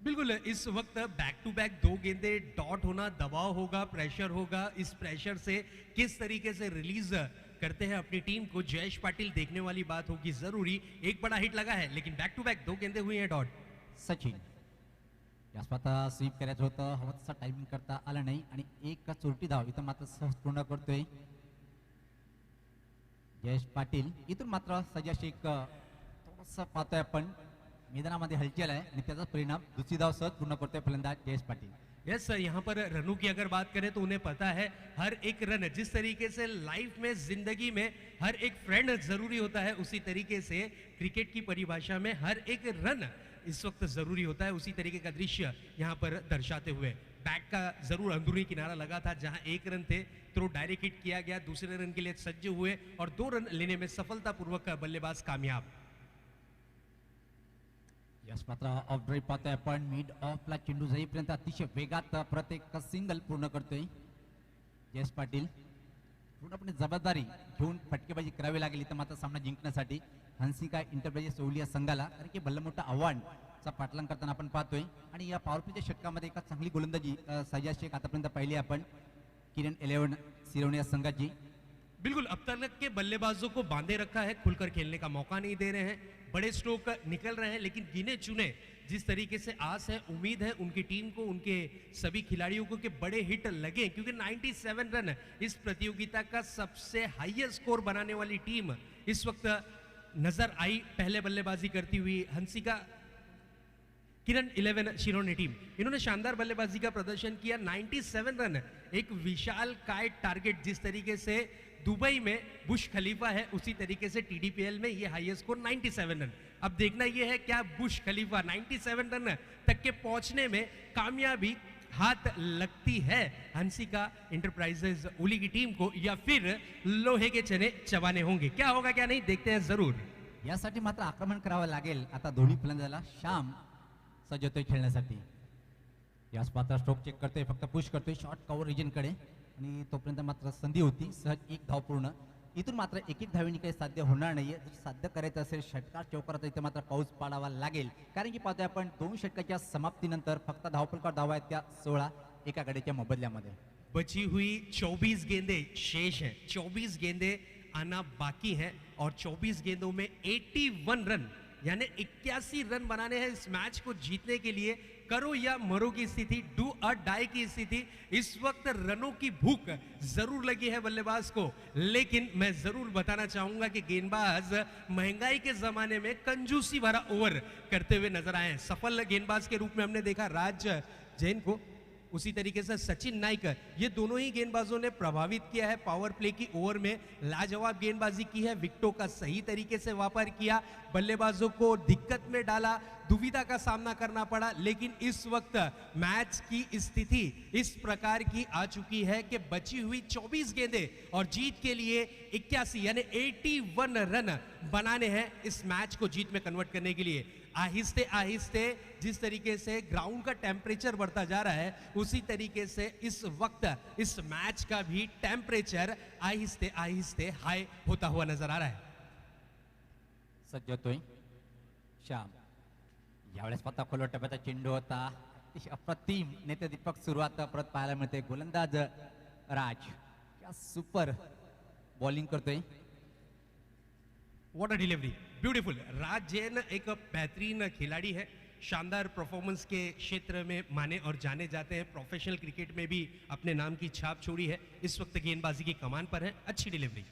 बिल्कुल इस वक्त बैक टू बैक 2 गेंदे डॉट होना, दबाव होगा, प्रेशर होगा. इस प्रेशर से किस तरीके से रिलीज करते हैं अपनी टीम को जयेश पाटिल देखने वाली बात होगी जरूरी. एक बड़ा हिट लगा है लेकिन बैक टू बैक 2 गेंदे हुई हैं डॉट. सचिन या स्वतः स्वीप करायचं होतं हवं तसा टायमिंग करता आला नाही आणि एक का चोरटी धाव इथं मात्र सहज पूर्ण करतोय जयेश पाटील. इथून मात्र सजा शेख थोडंसं पाहतोय आपण मैदानामध्ये हलचल आहे आणि त्याचा परिणाम दुसरी धाव सहज पूर्ण करतोय फलंदाज जयेश पाटील. यस यहाँ पर रनों की अगर बात करें तो उन्हें पता है हर एक रन जिस तरीके से लाइफ में जिंदगी में हर एक फ्रेंड जरूरी होता है उसी तरीके से क्रिकेट की परिभाषा में हर एक रन इस वक्त जरूरी होता है. उसी तरीके का दृश्य यहाँ पर दर्शाते हुए बैट का जरूर अंदरूनी किनारा लगा था जहां 1 रन थे तो डायरेक्ट हिट किया गया. दूसरे रन के लिए सज्ज हुए और 2 रन लेने में सफलतापूर्वक बल्लेबाज कामयाब. यस मात्र ऑफ ड्राईव्ह पाहतोय आपण मिड ऑफला चेंडू जाईपर्यंत अतिशय वेगात प्रत्येक सिंगल पूर्ण करतोय जयेश पाटील. पूर्णपणे जबाबदारी घेऊन फटकेबाजी करावी लागेल इथं मात्र सामना जिंकण्यासाठी हंसिका एंटरप्राइजेस सोवलिया संघाला. कारण की भलं मोठं आव्हानचा पाठलाग करताना आपण पाहतोय आणि या पॉवरप्लेच्या षटकामध्ये एका चांगली गोलंदाजी सजा शेख आतापर्यंत पाहिली आपण किरण 11 सिरोनिया संघाची. बिल्कुल अब तक के बल्लेबाजों को बांधे रखा है, खुलकर खेलने का मौका नहीं दे रहे हैं. बड़े स्ट्रोक निकल रहे हैं लेकिन गिने चुने जिस तरीके से आस है उम्मीद है उनकी टीम को उनके सभी खिलाड़ियों को कि बड़े हिट लगे क्योंकि 97 रन इस प्रतियोगिता का सबसे हाईएस्ट स्कोर बनाने वाली टीम इस वक्त नजर आई. पहले बल्लेबाजी करती हुई हंसिका किरण 11 शिरोने टीम इन्होंने शानदार बल्लेबाजी का प्रदर्शन किया. 97 रन एक विशाल काय टारगेट जिस तरीके से दुबई में बुश खलीफा है उसी तरीके से टीडीपीएल में ये हाईएस्ट स्कोर 97 रन. अब देखना ये है क्या बुश खलीफा 97 रन तक के पहुंचने में कामयाबी हाथ लगती है हंसिका एंटरप्राइजेज ओली की टीम को या फिर लोहे के चने चबाने होंगे. क्या होगा क्या नहीं देखते हैं जरूर. यासाठी मात्र आक्रमण करावं लागेल आता दोन्ही फलंदाजाला. श्याम सज्ज होतोय खेळण्यासाठी. याच पात्र स्ट्रोक चेक करतोय फक्त पुश करतोय शॉर्ट कव्हर रिजनकडे आणि तोपर्यंत मात्र संधी होती सहज 1 धाव पूर्ण. इथून मात्र 1-1 धावेने काही साध्य होणार नाहीये. जर साध्य करायचं असेल षटकार चौकारात इथे मात्र पाऊस पाडावा लागेल कारण की पाहतोय आपण 2 षटकाच्या समाप्तीनंतर फक्त धावफलकावर धावा आहेत त्या 16 एका गड्याच्या मोबदल्यामध्ये. बची हुई 24 गेंदे शेष हैं. 24 गेंदे आना बाकी हैं और 24 गेंदों में 81 रन यानी 81 रन बनाने हैं इस मैच को जीतने के लिए. करो या मरो की स्थिति, डू और डाई की स्थिति. इस वक्त रनों की भूख जरूर लगी है बल्लेबाज को लेकिन मैं जरूर बताना चाहूंगा कि गेंदबाज महंगाई के जमाने में कंजूसी भरा ओवर करते हुए नजर आए हैं. सफल गेंदबाज के रूप में हमने देखा राज जैन को, उसी तरीके से सचिन नाइक. ये दोनों ही गेंदबाजों ने प्रभावित किया है पावर प्ले की ओवर में. लाजवाब गेंदबाजी की है, विकेटों का सही तरीके से व्यापार किया, बल्लेबाजों को दिक्कत में डाला, दुविधा का सामना करना पड़ा. लेकिन इस वक्त मैच की स्थिति इस प्रकार की आ चुकी है कि बची हुई 24 गेंदें और जीत के लिए 81 यानी 81 रन बनाने हैं इस मैच को जीत में कन्वर्ट करने के लिए. आहिस्ते आहिस्ते जिस तरीके से ग्राउंड का टेम्परेचर बढ़ता जा रहा है उसी तरीके से इस वक्त इस मैच का भी टेम्परेचर आहिस्ते आहिस्ते हाई होता हुआ नजर आ रहा है. सज्ज होतोय श्याम. यावेळेस पत्ता खोलवर टप्प्याचा चेंडू होता अतिशय अप्रतिम नेते दीपक सुरुवात परत पाहायला मिळते. गोलंदाज राज क्या सुपर बॉलिंग करतोय. What a delivery, beautiful. Raj Jain एक बेहतरीन खिलाड़ी है, शानदार परफॉर्मेंस के क्षेत्र में माने और जाने जाते हैं. प्रोफेशनल क्रिकेट में भी अपने नाम की छाप छोड़ी है. इस वक्त गेंदबाजी की कमान पर है. अच्छी डिलीवरी.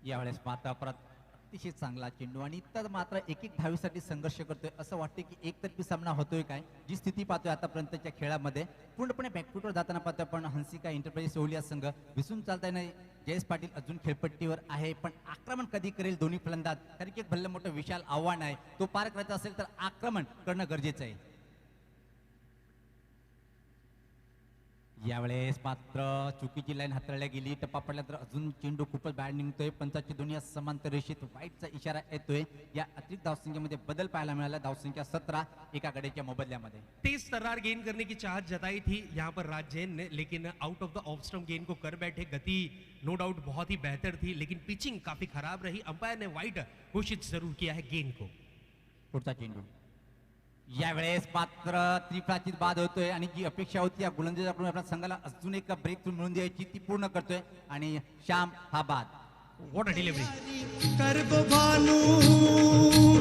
यावेळेस मात्र परत अतिशय चांगला चेंडू आणि तर मात्र एक एक धावीसाठी संघर्ष करतोय. असं वाटतं की एकतर्फी सामना होतोय काय. जी स्थिती पाहतोय आतापर्यंतच्या खेळामध्ये पूर्णपणे बॅकफुटवर जाताना पाहतोय. पण हंसिका एंटरप्राइजेस ओलिया संघ विसून चालताय नाही. जयेश पाटील अजून खेळपट्टीवर आहे, पण आक्रमण कधी करेल दोन्ही फलंदाज, कारण की एक भलं मोठं विशाल आव्हान आहे. तो पार करायचा असेल तर आक्रमण करणं गरजेचं आहे. यावेळेस मात्र चुकीची लाईन हाताळल्या गेली. टप्पा पडला तर अजून चेंडू खूपच बाहेर निघतोय. पंचाची दुनिया समांतर रेषेत वाईटचा इशारा येतोय. या अतिरिक्त धावसंख्येमध्ये बदल पाहायला मिळाला. धावसंख्या 17 एका गड्याच्या मोबदल्यामध्ये. तेज तर्रार गेंद करने की चाहत जताई थी यहाँ पर राज जैन ने, लेकिन out of the off stump गेंद को कर बैठे. गति नो डाउट बहुत ही बेहतर थी, लेकिन पिचिंग काफी खराब रही. अंपायर ने वाइड घोषित जरूर किया है गेंद को. पुढचा चेंडू यावेळेस मात्र त्रिफळाची बाद होतोय आणि जी अपेक्षा होती या गोलंदाजाकडून आपल्या संघाला अजून एक ब्रेक थ्रू मिळून द्यायची ती पूर्ण करतोय आणि श्याम हा बाद. What a delivery. कर्ब भानू ओ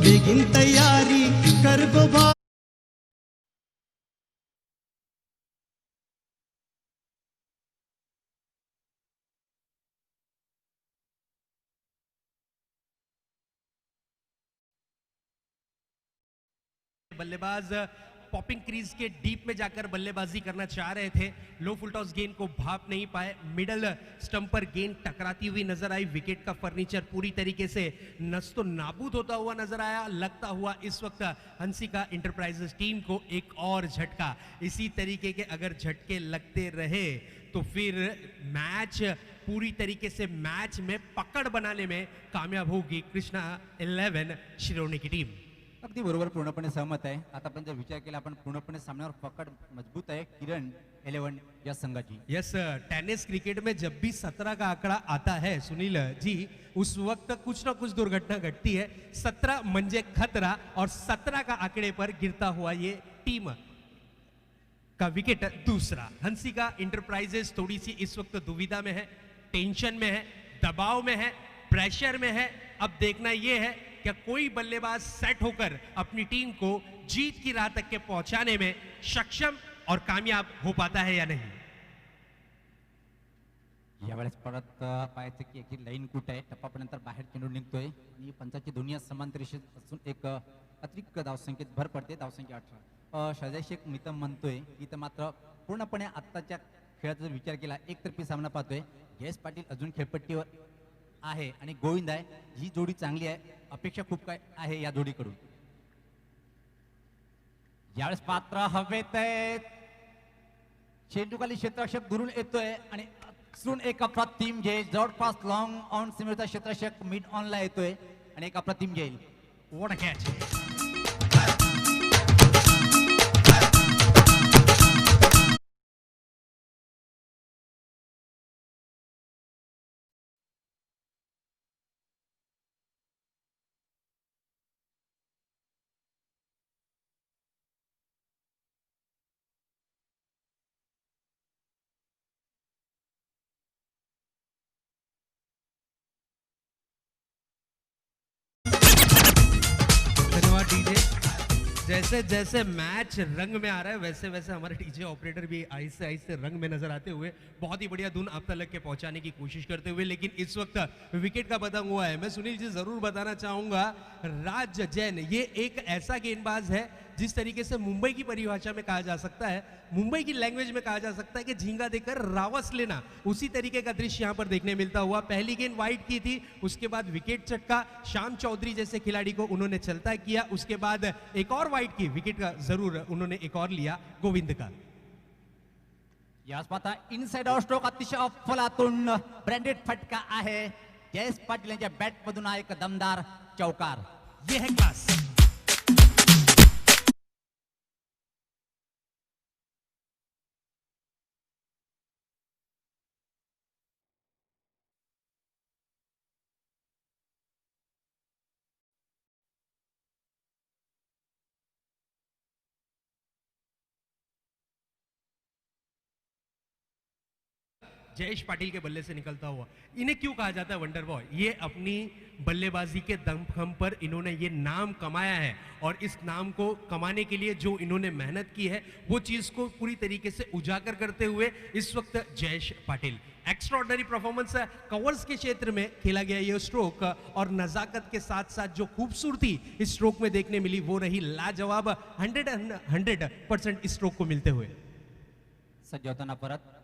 बेगिन तयारी कर्ब भानू. बल्लेबाज पॉपिंग क्रीज के डीप में जाकर बल्लेबाजी करना चाह रहे थे. लो फुल टॉस गेंद को भाप नहीं पाए. मिडल स्टंप पर गेंद टकराती हुई नजर आई. विकेट का फर्नीचर पूरी तरीके से नस्तो नाबूद होता हुआ नजर आया. लगता हुआ इस वक्त हंसिका इंटरप्राइजेस टीम को एक और झटका. इसी तरीके के अगर झटके लगते रहे तो फिर मैच पूरी तरीके से मैच में पकड़ बनाने में कामयाब होगी कृष्णा 11 शिरोनी की टीम. अगदी बरोबर, पूर्णपणे सहमत आहे. आतापर्यंत जर विचार केला आपण पूर्णपणे सामन्यावर पकड मजबूत आहे किरण 11 या संघाची. यस, टेनिस क्रिकेट में जब भी 17 का आंकड़ा आता है सुनील जी, उस वक्त कुछ ना कुछ दुर्घटना घटती है. 17 म्हणजे खतरा और 17 का आंकड़े पर गिरता हुआ ये टीम का विकेट दूसरा. हंसिका इंटरप्राइजेस थोड़ी सी इस वक्त दुविधा में है, टेंशन में है, दबाव में है, प्रेशर में है. अब देखना यह है क्या कोई बल्लेबाज सेट होकर अपनी टीम को जीत की राह तक के पहुंचाने में सक्षम और कामयाब हो पाता है या नहीं. यावेळेस परत पाहायचं की याची लाईन कुठे आहे. टप्पापर्यंत बाहेर चेंडू निघतोय आणि पंचाची दुनिया समांतर रेषेत असून एक अतिरिक्त धावसंख्येत भर पडते. धावसंख्या 18. शरजय शेख मितम म्हणतोय की तर मात्र पूर्णपणे आत्ताच्या खेळाचा जर विचार केला एकतर्फी सामना पाहतोय. जयेश पाटील अजून खेळपट्टीवर आहे आणि गोविंद आहे. ही जोडी चांगली आहे. अपेक्षा खूप काय आहे या जोडीकडून. यावेळेस पात्र हवेत चेंडूखाली क्षेत्ररक्षक दुरून येतोय आणि अजून एक अप्रतिम जे जवळपास लॉंग ऑन सिमेचा क्षेत्ररक्षक मिड ऑनला येतोय आणि एक अप्रतिम जाईल. What a catch. धन्यवाद डीजे. जैसे जैसे मैच रंग में आ रहा है वैसे वैसे हमारे डीजे ऑपरेटर भी आहिस्ते आहिस्ते रंग में नजर आते हुए बहुत ही बढ़िया धुन आप तक के पहुंचाने की कोशिश करते हुए. लेकिन इस वक्त विकेट का बदंग हुआ है. मैं सुनील जी जरूर बताना चाहूंगा, राज जैन ये एक ऐसा गेंदबाज है जिस तरीके से मुंबई की परिभाषा में कहा जा सकता है, मुंबई की लैंग्वेज में कहा जा सकता है कि झींगा देकर रावस लेना, उसी तरीके का दृश्य यहां पर देखने मिलता हुआ. पहली गेंद वाइड की थी, उसके बाद विकेट चटका. श्याम चौधरी जैसे खिलाड़ी को उन्होंने चलता किया. उसके बाद एक और वाइड की विकेट का जरूर उन्होंने एक और लिया गोविंद का. यास पाहता इनसाइड आउट स्ट्रोक अतिशय अफलातून ब्रँडेड फटका आहे. जयेश पाटील यांच्या बॅट मधून हा एक दमदार चौकार. ये है क्लास. जयेश पाटिल के बल्ले से निकलता हुआ। इन्हें क्यों कहा जाता है वंडर बॉय? ये अपनी बल्लेबाजी के दमखम पर इन्होंने ये नाम कमाया है, और इस नाम को कमाने के लिए जो इन्होंने मेहनत की है वो चीज को पूरी तरीके से उजागर करते हुए इस वक्त Jayesh Patil. Extraordinary performance covers के क्षेत्र में खेला गया ये स्ट्रोक, और नजाकत के साथ साथ जो खूबसूरती इस स्ट्रोक में देखने मिली वो रही लाजवाब। 100% इस स्ट्रोक को मिलते हुए सज्ज होताना परत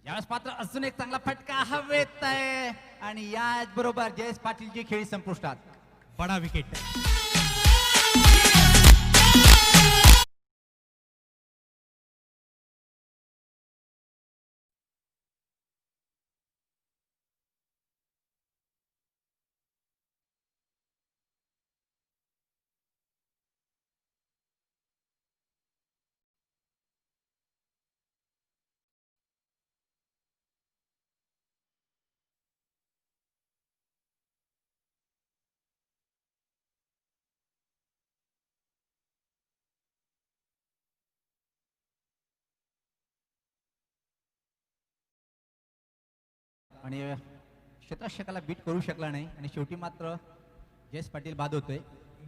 यावेळेस मात्र अजून एक चांगला फटका हवेत आहे आणि याच बरोबर जयेश पाटीलची खेळी संपुष्टात. बड़ा विकेट। आणि क्षेत्ररक्षकाला बीट करू शकला नाही आणि शेवटी मात्र जयेश पाटील बाद होतोय.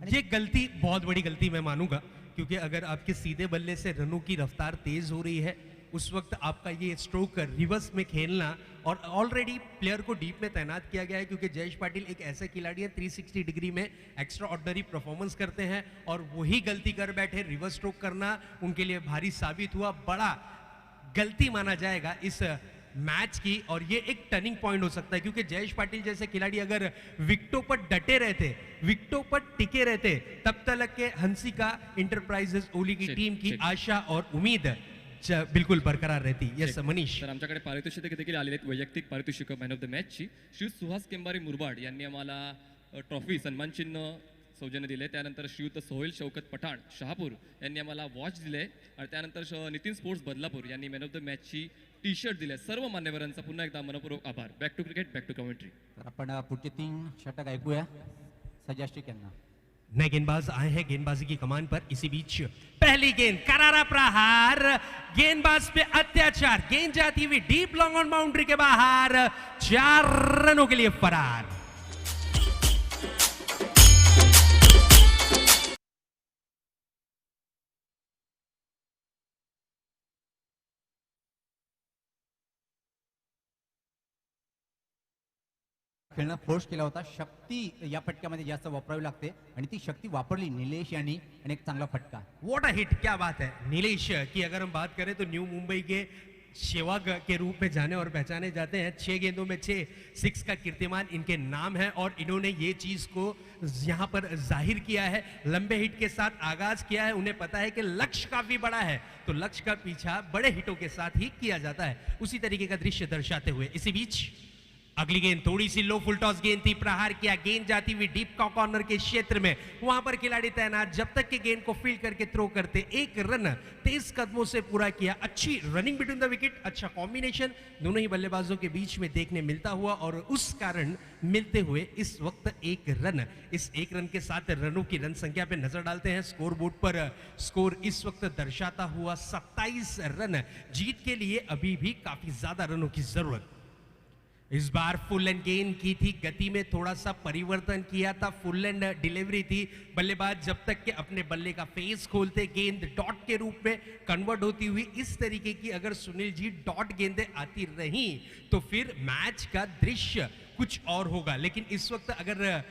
ये गलती बहुत बड़ी गलती मैं मानूंगा, क्योंकि अगर आपके सीधे बल्ले से रनों की रफ्तार तेज हो रही है उस वक्त आपका ये स्ट्रोक रिवर्स में खेलना, और ऑलरेडी प्लेयर को डीप में तैनात किया गया है, क्योंकि जयेश पाटिल एक ऐसे खिलाड़ी हैं 360 डिग्री में एक्स्ट्रा ऑर्डिनरी परफॉर्मेंस करते हैं, और वही गलती कर बैठे। रिवर्स स्ट्रोक करना उनके लिए भारी साबित हुआ, बड़ा गलती माना जाएगा इस मैच की, और ये एक टर्निंग पॉइंट हो सकता है, क्योंकि जयेश पाटिल जैसे खिलाड़ी अगर विकेटों पर डटे रहते, विकेटों पर टिके रहते, तब तक के हंसिका इंटरप्राइजेस ओली की टीम की आशा और उम्मीद बिल्कुल बरकरार रहती. यस मनीष. तर आमच्याकडे पारितोषिके देखील आलेले आहेत, वैयक्तिक पारितोषिक मॅन ऑफ द मॅचची. श्री सुहास केंबारी मुरबाड यांनी आम्हाला ट्रॉफी सन्मान चिन्ह सौजन्य दिले. त्यानंतर श्रीयुत सोहेल शौकत पठाण शहापूर यांनी आम्हाला वॉच दिले, आणि त्यानंतर नितीन स्पोर्ट्स बदलापूर यांनी मॅन ऑफ द मॅचची टी शर्ट दिले. सर्व मान्यवरांचा पुन्हा एकदा मनपूर्वक आभार. Back to cricket, back to commentary. तर आपण पुढचे 3 षटक ऐकूया सजाष्टिक यांना. नए गेंदबाज आए हैं गेंदबाजी की कमान पर. इसी बीच पहली गेंद, करारा प्रहार, गेंदबाज पे अत्याचार, गेंद जाती हुई डीप लॉन्ग ऑन बाउंड्री के बाहर, 4 रनों के लिए फरार. खेळणं फोर्स केला होता. शक्ती या फटक्यामध्ये जास्त वापरावी लागते आणि ती शक्ती वापरली निलेश यांनी, आणि एक चांगला फटका. व्हाट अ हिट, क्या बात है. नीलेश की अगर हम बात करें तो न्यू मुंबई के सेवक के रूप में जाने और पहचाने जाते हैं. 6 गेंदों में 6 6 का कीर्तिमान इनके नाम है, और इन्होंने ये चीज को यहाँ पर जाहिर किया है. लंबे हिट के साथ आगाज किया है. उन्हें पता है कि लक्ष्य काफी बड़ा है, तो लक्ष्य का पीछा बड़े हिटों के साथ ही किया जाता है. उसी तरीके का दृश्य दर्शाते हुए इसी बीच अगली गेंद थोड़ी सी लो फुल टॉस गेंद थी, प्रहार किया, गेंद जाती हुई डीप कॉर्नर के क्षेत्र में, वहां पर खिलाड़ी तैनात, जब तक कि गेंद को फील्ड करके थ्रो करते. 1 रन तेज कदमों से पूरा किया. अच्छी रनिंग बिटवीन द विकेट, अच्छा कॉम्बिनेशन दोनों ही बल्लेबाजों के बीच में देखने मिलता हुआ, और उस कारण मिलते हुए इस वक्त 1 रन. इस 1 रन के साथ रनों की रन संख्या पे नजर डालते हैं. स्कोर बोर्ड पर स्कोर इस वक्त दर्शाता हुआ 27 रन. जीत के लिए अभी भी काफी ज्यादा रनों की जरूरत. इस बार फुल एंड गेंद की थी, गति में थोड़ा सा परिवर्तन किया था, फुल एंड डिलीवरी थी. बल्लेबाज जब तक के अपने बल्ले का फेस खोलते, गेंद डॉट के रूप में कन्वर्ट होती हुई, इस तरीके की अगर सुनील जी डॉट गेंदें आती रही तो फिर मैच का दृश्य कुछ और होगा. लेकिन इस वक्त अगर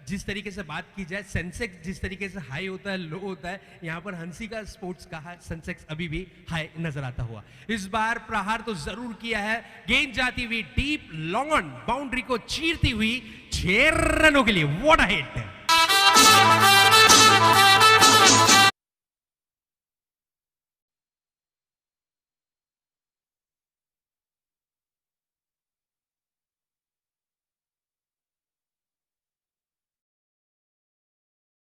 जिस तरीके से बात की जाए, सेंसेक्स जिस तरीके से हाई होता है, लो होता है, यहाँ पर हंसिका स्पोर्ट्स का सेंसेक्स अभी भी हाई नजर आता हुआ. इस बार प्रहार तो जरूर किया है, गेंद जाती हुई डीप लॉन्ग ऑन बाउंड्री को चीरती हुई 6 रनों के लिए. What a hit.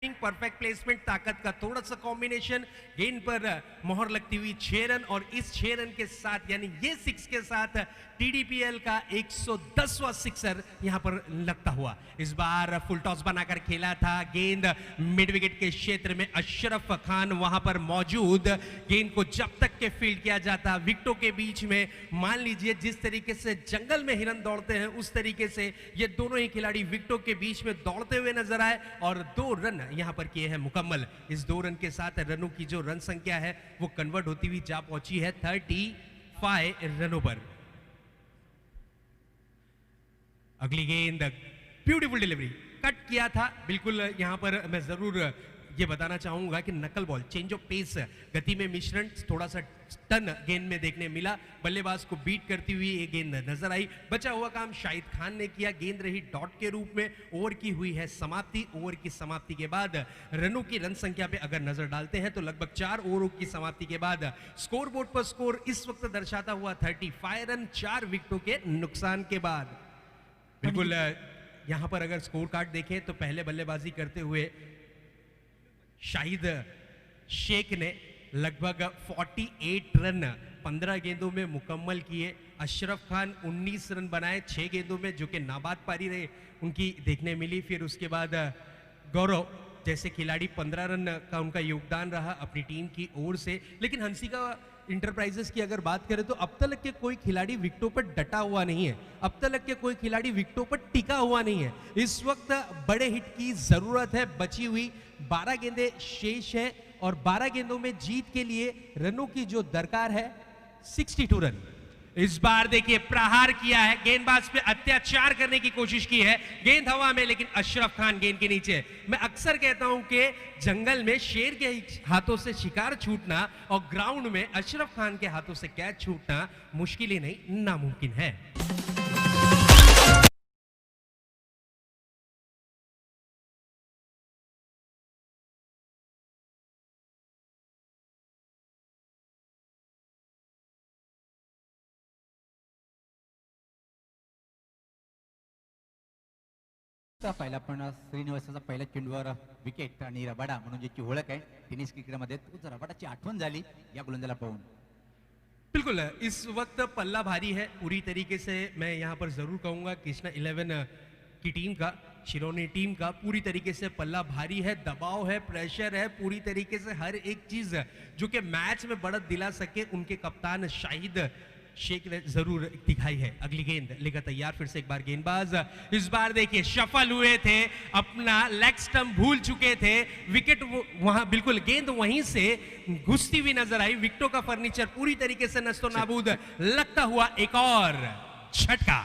Perfect placement, ताकत का थोड़ा सा कॉम्बिनेशन, गेंद पर मोहर लगती हुई 6 रन, और इस 6 रन के साथ यानी ये 6 के साथ टीडीपीएल का 110वां सिक्सर यहां पर लगता हुआ। इस बार फुल टॉस बनाकर खेला था, गेंद मिड विकेट के क्षेत्र में अशरफ खान वहां पर मौजूद, गेंद को जब तक के फील्ड किया जाता विकेटों के बीच में, मान लीजिए जिस तरीके से जंगल में हिरन दौड़ते हैं उस तरीके से ये दोनों ही खिलाड़ी विकेटों के बीच में दौड़ते हुए नजर आए और 2 रन यहां पर किए हैं मुकम्मल। इस 2 रन के साथ रनों की जो रन संख्या है वो कन्वर्ट होती हुई जा पहुंची है 35 रनों पर। अगली गेंद ब्यूटीफुल डिलीवरी, कट किया था बिल्कुल। यहां पर मैं जरूर ये बताना चाहूंगा कि नकल बॉल, चेंज ऑफ पेस, गति में मिश्रण थोड़ा सा टन गेंद में देखने मिला, बल्लेबाज को बीट करती हुई ये गेंद नजर आई। बचा हुआ काम शाहिद खान ने किया, गेंद रही डॉट के रूप में, ओवर की हुई है समाप्ति। ओवर की समाप्ति के बाद रनों की रन संख्या पे अगर नजर डालते हैं तो लगभग 4 ओवरों की समाप्ति के बाद स्कोर बोर्ड पर स्कोर इस वक्त दर्शाता हुआ 35 रन 4 विकेटों के नुकसान के बाद। बिल्कुल यहां पर अगर स्कोर कार्ड देखें तो पहले बल्लेबाजी करते हुए शाहिद शेख ने लगभग 48 रन 15 गेंदों में मुकम्मल किए। अशरफ खान 19 रन बनाए 6 गेंदों में, जो कि नाबाद पारी रहे उनकी देखने मिली। फिर उसके बाद गौरव जैसे खिलाड़ी 15 रन का उनका योगदान रहा अपनी टीम की ओर से। लेकिन हंसिका इंटरप्राइजेस की अगर बात करें तो अब तक के कोई खिलाड़ी विकेटों पर डटा हुआ नहीं है, अब तक के कोई खिलाड़ी विकेटों पर टिका हुआ नहीं है। इस वक्त बड़े हिट की जरूरत है, बची हुई 12 गेंदें शेष है और 12 गेंदों में जीत के लिए रनों की जो दरकार है 62 रन। इस बार देखिए प्रहार किया है, गेंदबाज पे अत्याचार करने की कोशिश की है, गेंद हवा में लेकिन अशरफ खान गेंद के नीचे। मैं अक्सर कहता हूं कि जंगल में शेर के हाथों से शिकार छूटना और ग्राउंड में अशरफ खान के हाथों से कैच छूटना मुश्किल ही नहीं नामुमकिन है। पहिला पण श्रीनिवासाचा पहिल्या चेंडूवर विकेट आणि रबाडा म्हणून ज्याची ओळख आहे टेनिस क्रिकेटमध्ये, तोच रबाडाची आठवण झाली या गोलंदाजाला पाहून। बिल्कुल इस वक्त पल्ला भारी है पूरी तरीके से। मैं यहाँ पर जरूर कहूंगा कृष्णा 11 की टीम का, शिरोनी टीम का पूरी तरीके से पल्ला भारी है, दबाव है, प्रेशर है, पूरी तरीके से हर एक चीज जो कि मैच में बढ़त दिला सके उनके कप्तान शाहिद शेख ने जरूर दिखाई है। अगली गेंद लेकर तैयार फिर से एक बार गेंदबाज, इस बार देखिए सफल हुए थे, अपना लेग स्टंप भूल चुके थे, विकेट वहां बिल्कुल गेंद वहीं से घुसती हुई नजर आई, विकेटों का फर्नीचर पूरी तरीके से नस्तो नाबूद लगता हुआ एक और झटका।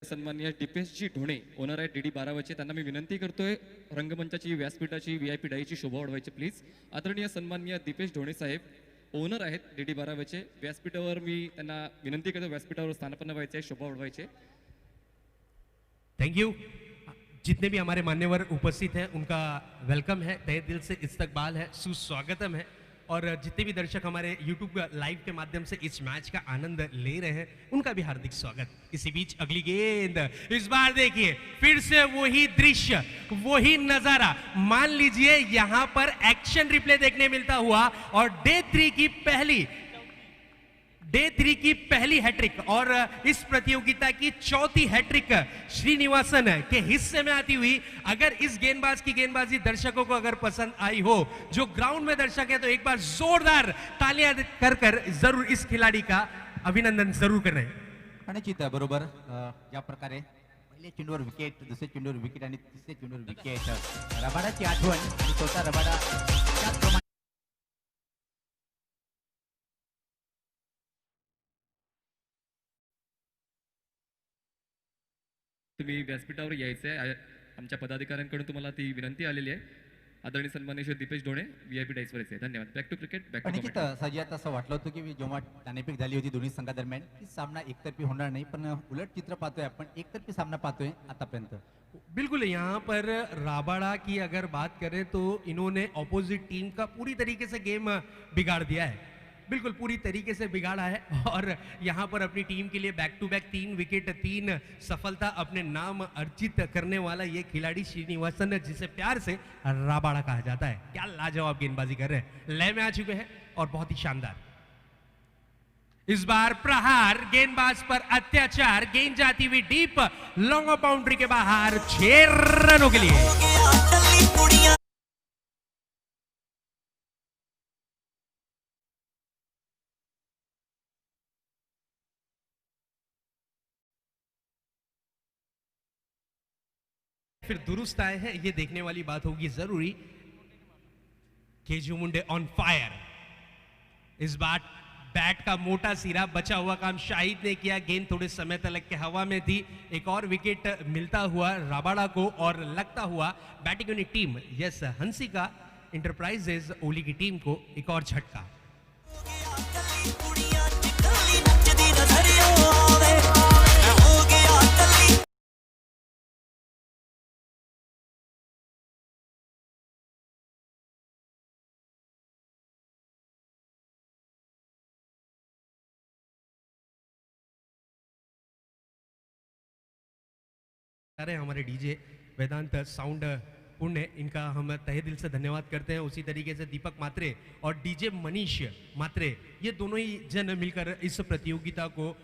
सन्माननीय दीपेशजी ढोणे, ओनर आहेत डीडी 12 त्यांना मी विनंती करतोय रंगमंचाची व्यासपीठाची व्हीआयपी डाईची शोभा वाढवायची प्लीज। आदरणीय सन्माननीय दीपेश ढोणे साहेब ओनर आहेत डीडी 12 व्यासपीठावर मी त्यांना विनंती करतो व्यासपीठावर स्थानापन्न व्हायचे, शोभा वाढवायचे। Thank you. जितने भी हमारे मान्यवर उपस्थित हैं उनका वेलकम है, तहे दिल से इस्तकबाल है, सुस्वागतम है। और जितने भी दर्शक हमारे YouTube लाइव के माध्यम से इस मैच का आनंद ले रहे हैं उनका भी हार्दिक स्वागत। इसी बीच अगली गेंद, इस बार देखिए फिर से वही दृश्य, वही नजारा, मान लीजिए यहां पर एक्शन रिप्ले देखने मिलता हुआ और डे 3 की पहली हैट्रिक और इस प्रतियोगिता की चौथी हैट्रिक श्रीनिवासन के हिस्से में आती हुई। अगर इस गेंदबाज की गेंदबाजी दर्शकों को अगर पसंद आई हो, जो ग्राउंड में दर्शक है, तो एक बार जोरदार तालियां कर जरूर इस खिलाड़ी का अभिनंदन जरूर कर रहे हैं। निश्चित बरोबर ज्या प्रकारे पहिल्या चेंडूवर विकेट, दुसऱ्या चेंडूवर विकेट आणि तिसऱ्या चेंडूवर विकेट, रबाडाची आठवण आणि स्वतः रबाडा त्याचप्रमाणे तुम्ही व्यासपीठावर यायचं आहे, आमच्या पदाधिकाऱ्यांकडून तुम्हाला ती विनंती आलेली आहे। आदरणीय सन्माननीय श्री दीपेश डोणे VIP डाईसवरचे धन्यवाद. बॅक टू क्रिकेट, बॅक पण टू निश्चित सजियात असं वाटलं होतं की जेव्हा नाणेफेक झाली होती दोन्ही संघादरम्यान की सामना एकतर्फी होणार नाही, पण उलट चित्र पाहतोय आपण, एकतर्फी सामना पाहतोय आतापर्यंत. बिल्कुल, यहाँ पर राबाड़ा की अगर बात करें तो इन्होंने ऑपोजिट टीम का पूरी तरीके से गेम बिगाड़ दिया है, बिल्कुल पूरी तरीके से बिगाड़ा है. और यहाँ पर अपनी टीम के लिए बैक टू बैक 3 विकेट 3 सफलता अपने नाम अर्जित करने वाला ये खिलाड़ी श्रीनिवासन, जिसे प्यार से राबाड़ा कहा जाता है. क्या लाजवाब गेंदबाजी कर रहे हैं, लय में आ चुके हैं और बहुत ही शानदार. इस बार प्रहार, गेंदबाज पर अत्याचार, गेंद जाती हुई डीप, लॉन्ग बाउंड्री के बाहर 6 रनों के लिए. फिर दुरुस्त आए हैं, ये देखने वाली बात होगी जरूरी. केजू मुंडे ऑन फायर. इस बार बैट का मोटा सिरा, बचा हुआ काम शाहिद ने किया. गेंद थोड़े समय तक के हवा में थी. एक और विकेट मिलता हुआ राबाड़ा को और लगता हुआ batting unit team, yes, Hansika enterprises ओली की टीम को एक और झटका. अरे हमारे डीजे वेदांत साउंड पुण्य, इनका हम तहे दिल से धन्यवाद करते हैं. उसी तरीके से दीपक मात्रे और डीजे मनीष मात्रे, ये दोनों ही जन मिलकर इस प्रतियोगिता को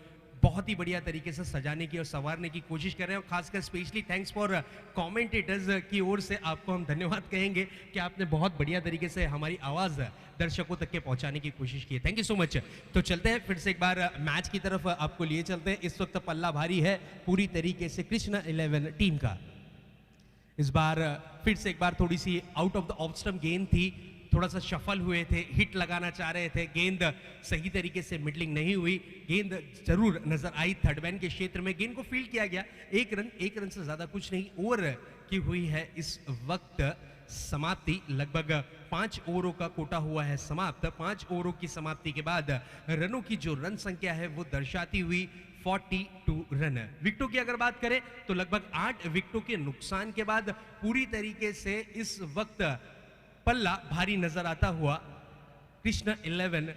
बहुत ही बढ़िया तरीके से सजाने की और संवारने की कोशिश कर रहे हैं. और खासकर स्पेशली थैंक्स फॉर कमेंटेटर्स की ओर से आपको हम धन्यवाद कहेंगे कि आपने बहुत बढ़िया तरीके से हमारी आवाज़ दर्शकों तक के पहुंचाने की कोशिश की है. Thank you so much. तो चलते हैं फिर से एक बार मैच की तरफ, आपको लिए चलते हैं. इस वक्त पल्ला भारी है पूरी तरीके से कृष्णा 11 टीम का. इस बार फिर से एक बार थोड़ी सी out of the off stump गेंद थी, थोड़ा सा शफल हुए थे, हिट लगाना चाह रहे थे, गेंद सही तरीके से मिडलिंग नहीं हुई. गेंद जरूर नजर आई थर्ड मैन के क्षेत्र में, गेंद को फील्ड किया गया. एक रन से ज्यादा कुछ नहीं. ओवर की हुई है इस वक्त समाप्ति. लगभग 5 ओवरों का कोटा हुआ है समाप्त. 5 ओवरों की समाप्ति के बाद रनों की जो रन संख्या है वो दर्शाती हुई 42 रन. विकेटों की अगर बात करें तो लगभग 8 विकेटों के नुकसान के बाद पूरी तरीके से इस वक्त पल्ला भारी नजर आता हुआ कृष्णा 11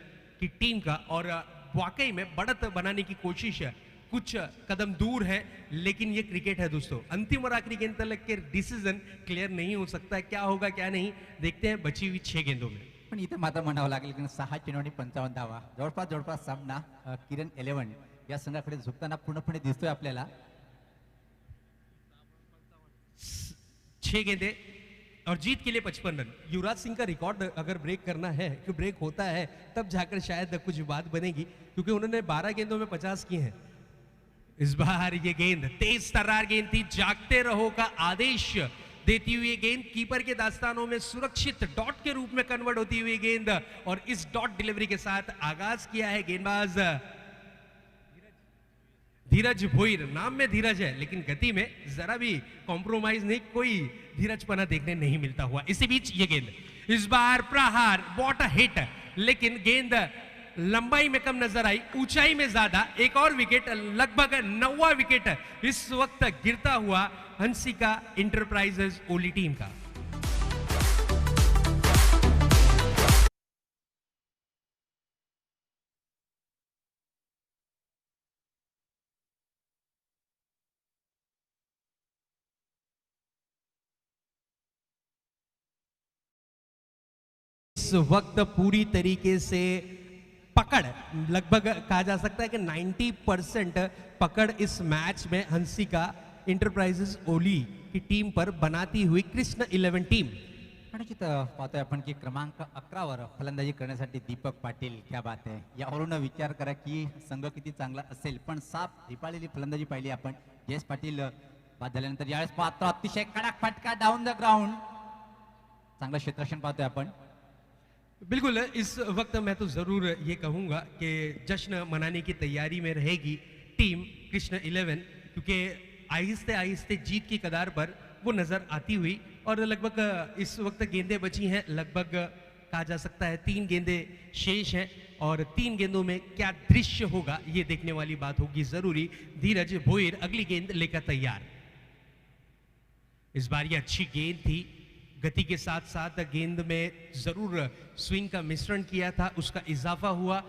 की टीम का. और वाकई में बढ़त बनाने की कोशिश कुछ कदम दूर है, लेकिन ये क्रिकेट है दोस्तों. अंतिम और आखिरी गेंद तक के डिसीजन क्लियर नहीं हो सकता. क्या होगा क्या नहीं, देखते हैं बची हुई 6 गेंदों में. पण इथे मात्र म्हणावं लागेल की 6 चेंडू आणि 55 धावा, जवळपास सामना किरण 11 या संघाकडे झुकताना पूर्णपणे दिसतोय आपल्याला. 6 गेंदे और जीत के लिए 55 रन. युवराज सिंह का रिकॉर्ड अगर ब्रेक करना है, कि ब्रेक होता है तब जाकर शायद कुछ बात बनेगी, क्योंकि उन्होंने 12 गेंदों में 50 किए हैं. इस बार ये गेंद तेज तर्रार गेंद थी, जागते रहो का आदेश देती हुई ये गेंद कीपर के दास्तानों में सुरक्षित डॉट के रूप में कन्वर्ट होती हुई गेंद. और इस डॉट डिलीवरी के साथ आगाज किया है गेंदबाज धीरज भोईर. नाम में धीरज है लेकिन गति में जरा भी कॉम्प्रोमाइज नहीं, कोई धीरजपना देखने नहीं मिलता हुआ. इसी बीच ये गेंद, इस बार प्रहार, व्हाट अ हिट, लेकिन गेंद लंबाई में कम नजर आई, ऊंचाई में ज्यादा. एक और विकेट, लगभग 9वां विकेट इस वक्त गिरता हुआ हंसिका इंटरप्राइजेज ओली टीम का. इस वक्त पूरी तरीके से पकड़, लगभग कहा जा सकता है कि 90% पकड़ इस मैच में हंसिका इंटरप्राइजेस ओली की टीम पर बनाती हुई कृष्णा 11 टीम. कदाचित पाहतोय आपण की क्रमांक 11 वर फलंदाजी करण्यासाठी दीपक पाटील. क्या बात आहे. यावरून विचार करा की संघ किती चांगला असेल, पण साफ धिपाळलेली फलंदाजी पाहिली आपण. जयेश पाटील बाद झाल्यानंतर यावेळेस पाहतो अतिशय कडक फटका डाऊन द ग्राउंड. चांगलं क्षेत्ररक्षण पाहतोय आपण. बिल्कुल, इस वक्त मैं तो जरूर ये कहूंगा कि जश्न मनाने की तैयारी में रहेगी टीम कृष्णा 11, क्योंकि आहिस्ते आहिस्ते जीत की कगार पर वो नजर आती हुई। और लगभग इस वक्त गेंदें बची हैं, लगभग कहा जा सकता है 3 गेंदें शेष हैं और 3 गेंदों में क्या दृश्य होगा ये देखने वाली बात होगी जरूरी। धीरज भोईर अगली गेंद लेकर तैयार। इस बार ये अच्छी गेंद थी, गति के साथ साथ गेंद में जरूर स्विंग का मिश्रण किया था, उसका इजाफा हुआ।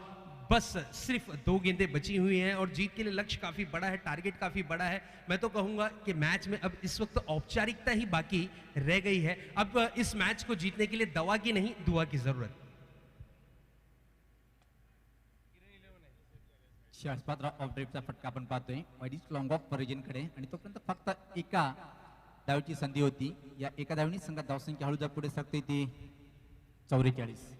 बस सिर्फ 2 गेंदें बची हुई हैं और जीत के लिए लक्ष्य काफी बड़ा है, टारगेट काफी बड़ा है। मैं तो कहूंगा कि मैच में अब इस वक्त औपचारिकता ही बाकी रह गई है। अब इस मैच को जीतने के लिए दवा की नहीं, दुआ की जरूरत। शासपात्र ऑफ ड्रिपचा फटका आपण पाहतोय अडीच लॉंग ऑफ परिजनकडे आणि तोपर्यंत फक्त एका धावची संधी होती। या एका धावनी संघात धावसंख्या हळू पुढे सरकते ती 44।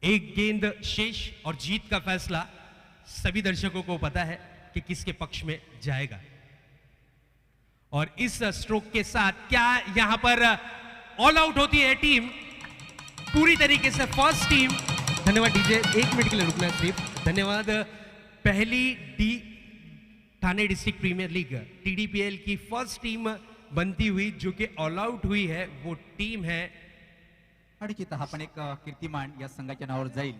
एक गेंद शेष और जीत का फैसला सभी दर्शकों को पता है कि किसके पक्ष में जाएगा। और इस स्ट्रोक के साथ क्या यहां पर ऑल आउट होती है टीम पूरी तरीके से, फर्स्ट टीम। धन्यवाद डीजे, 1 मिनट के लिए रुकना सिर्फ, धन्यवाद। पहली Thane district premier league TDPL की फर्स्ट टीम बनती हुई जो कि ऑल आउट हुई है, वो टीम है आणि चिता हा पण एक कीर्तिमान या संघाच्या नावावर जाईल।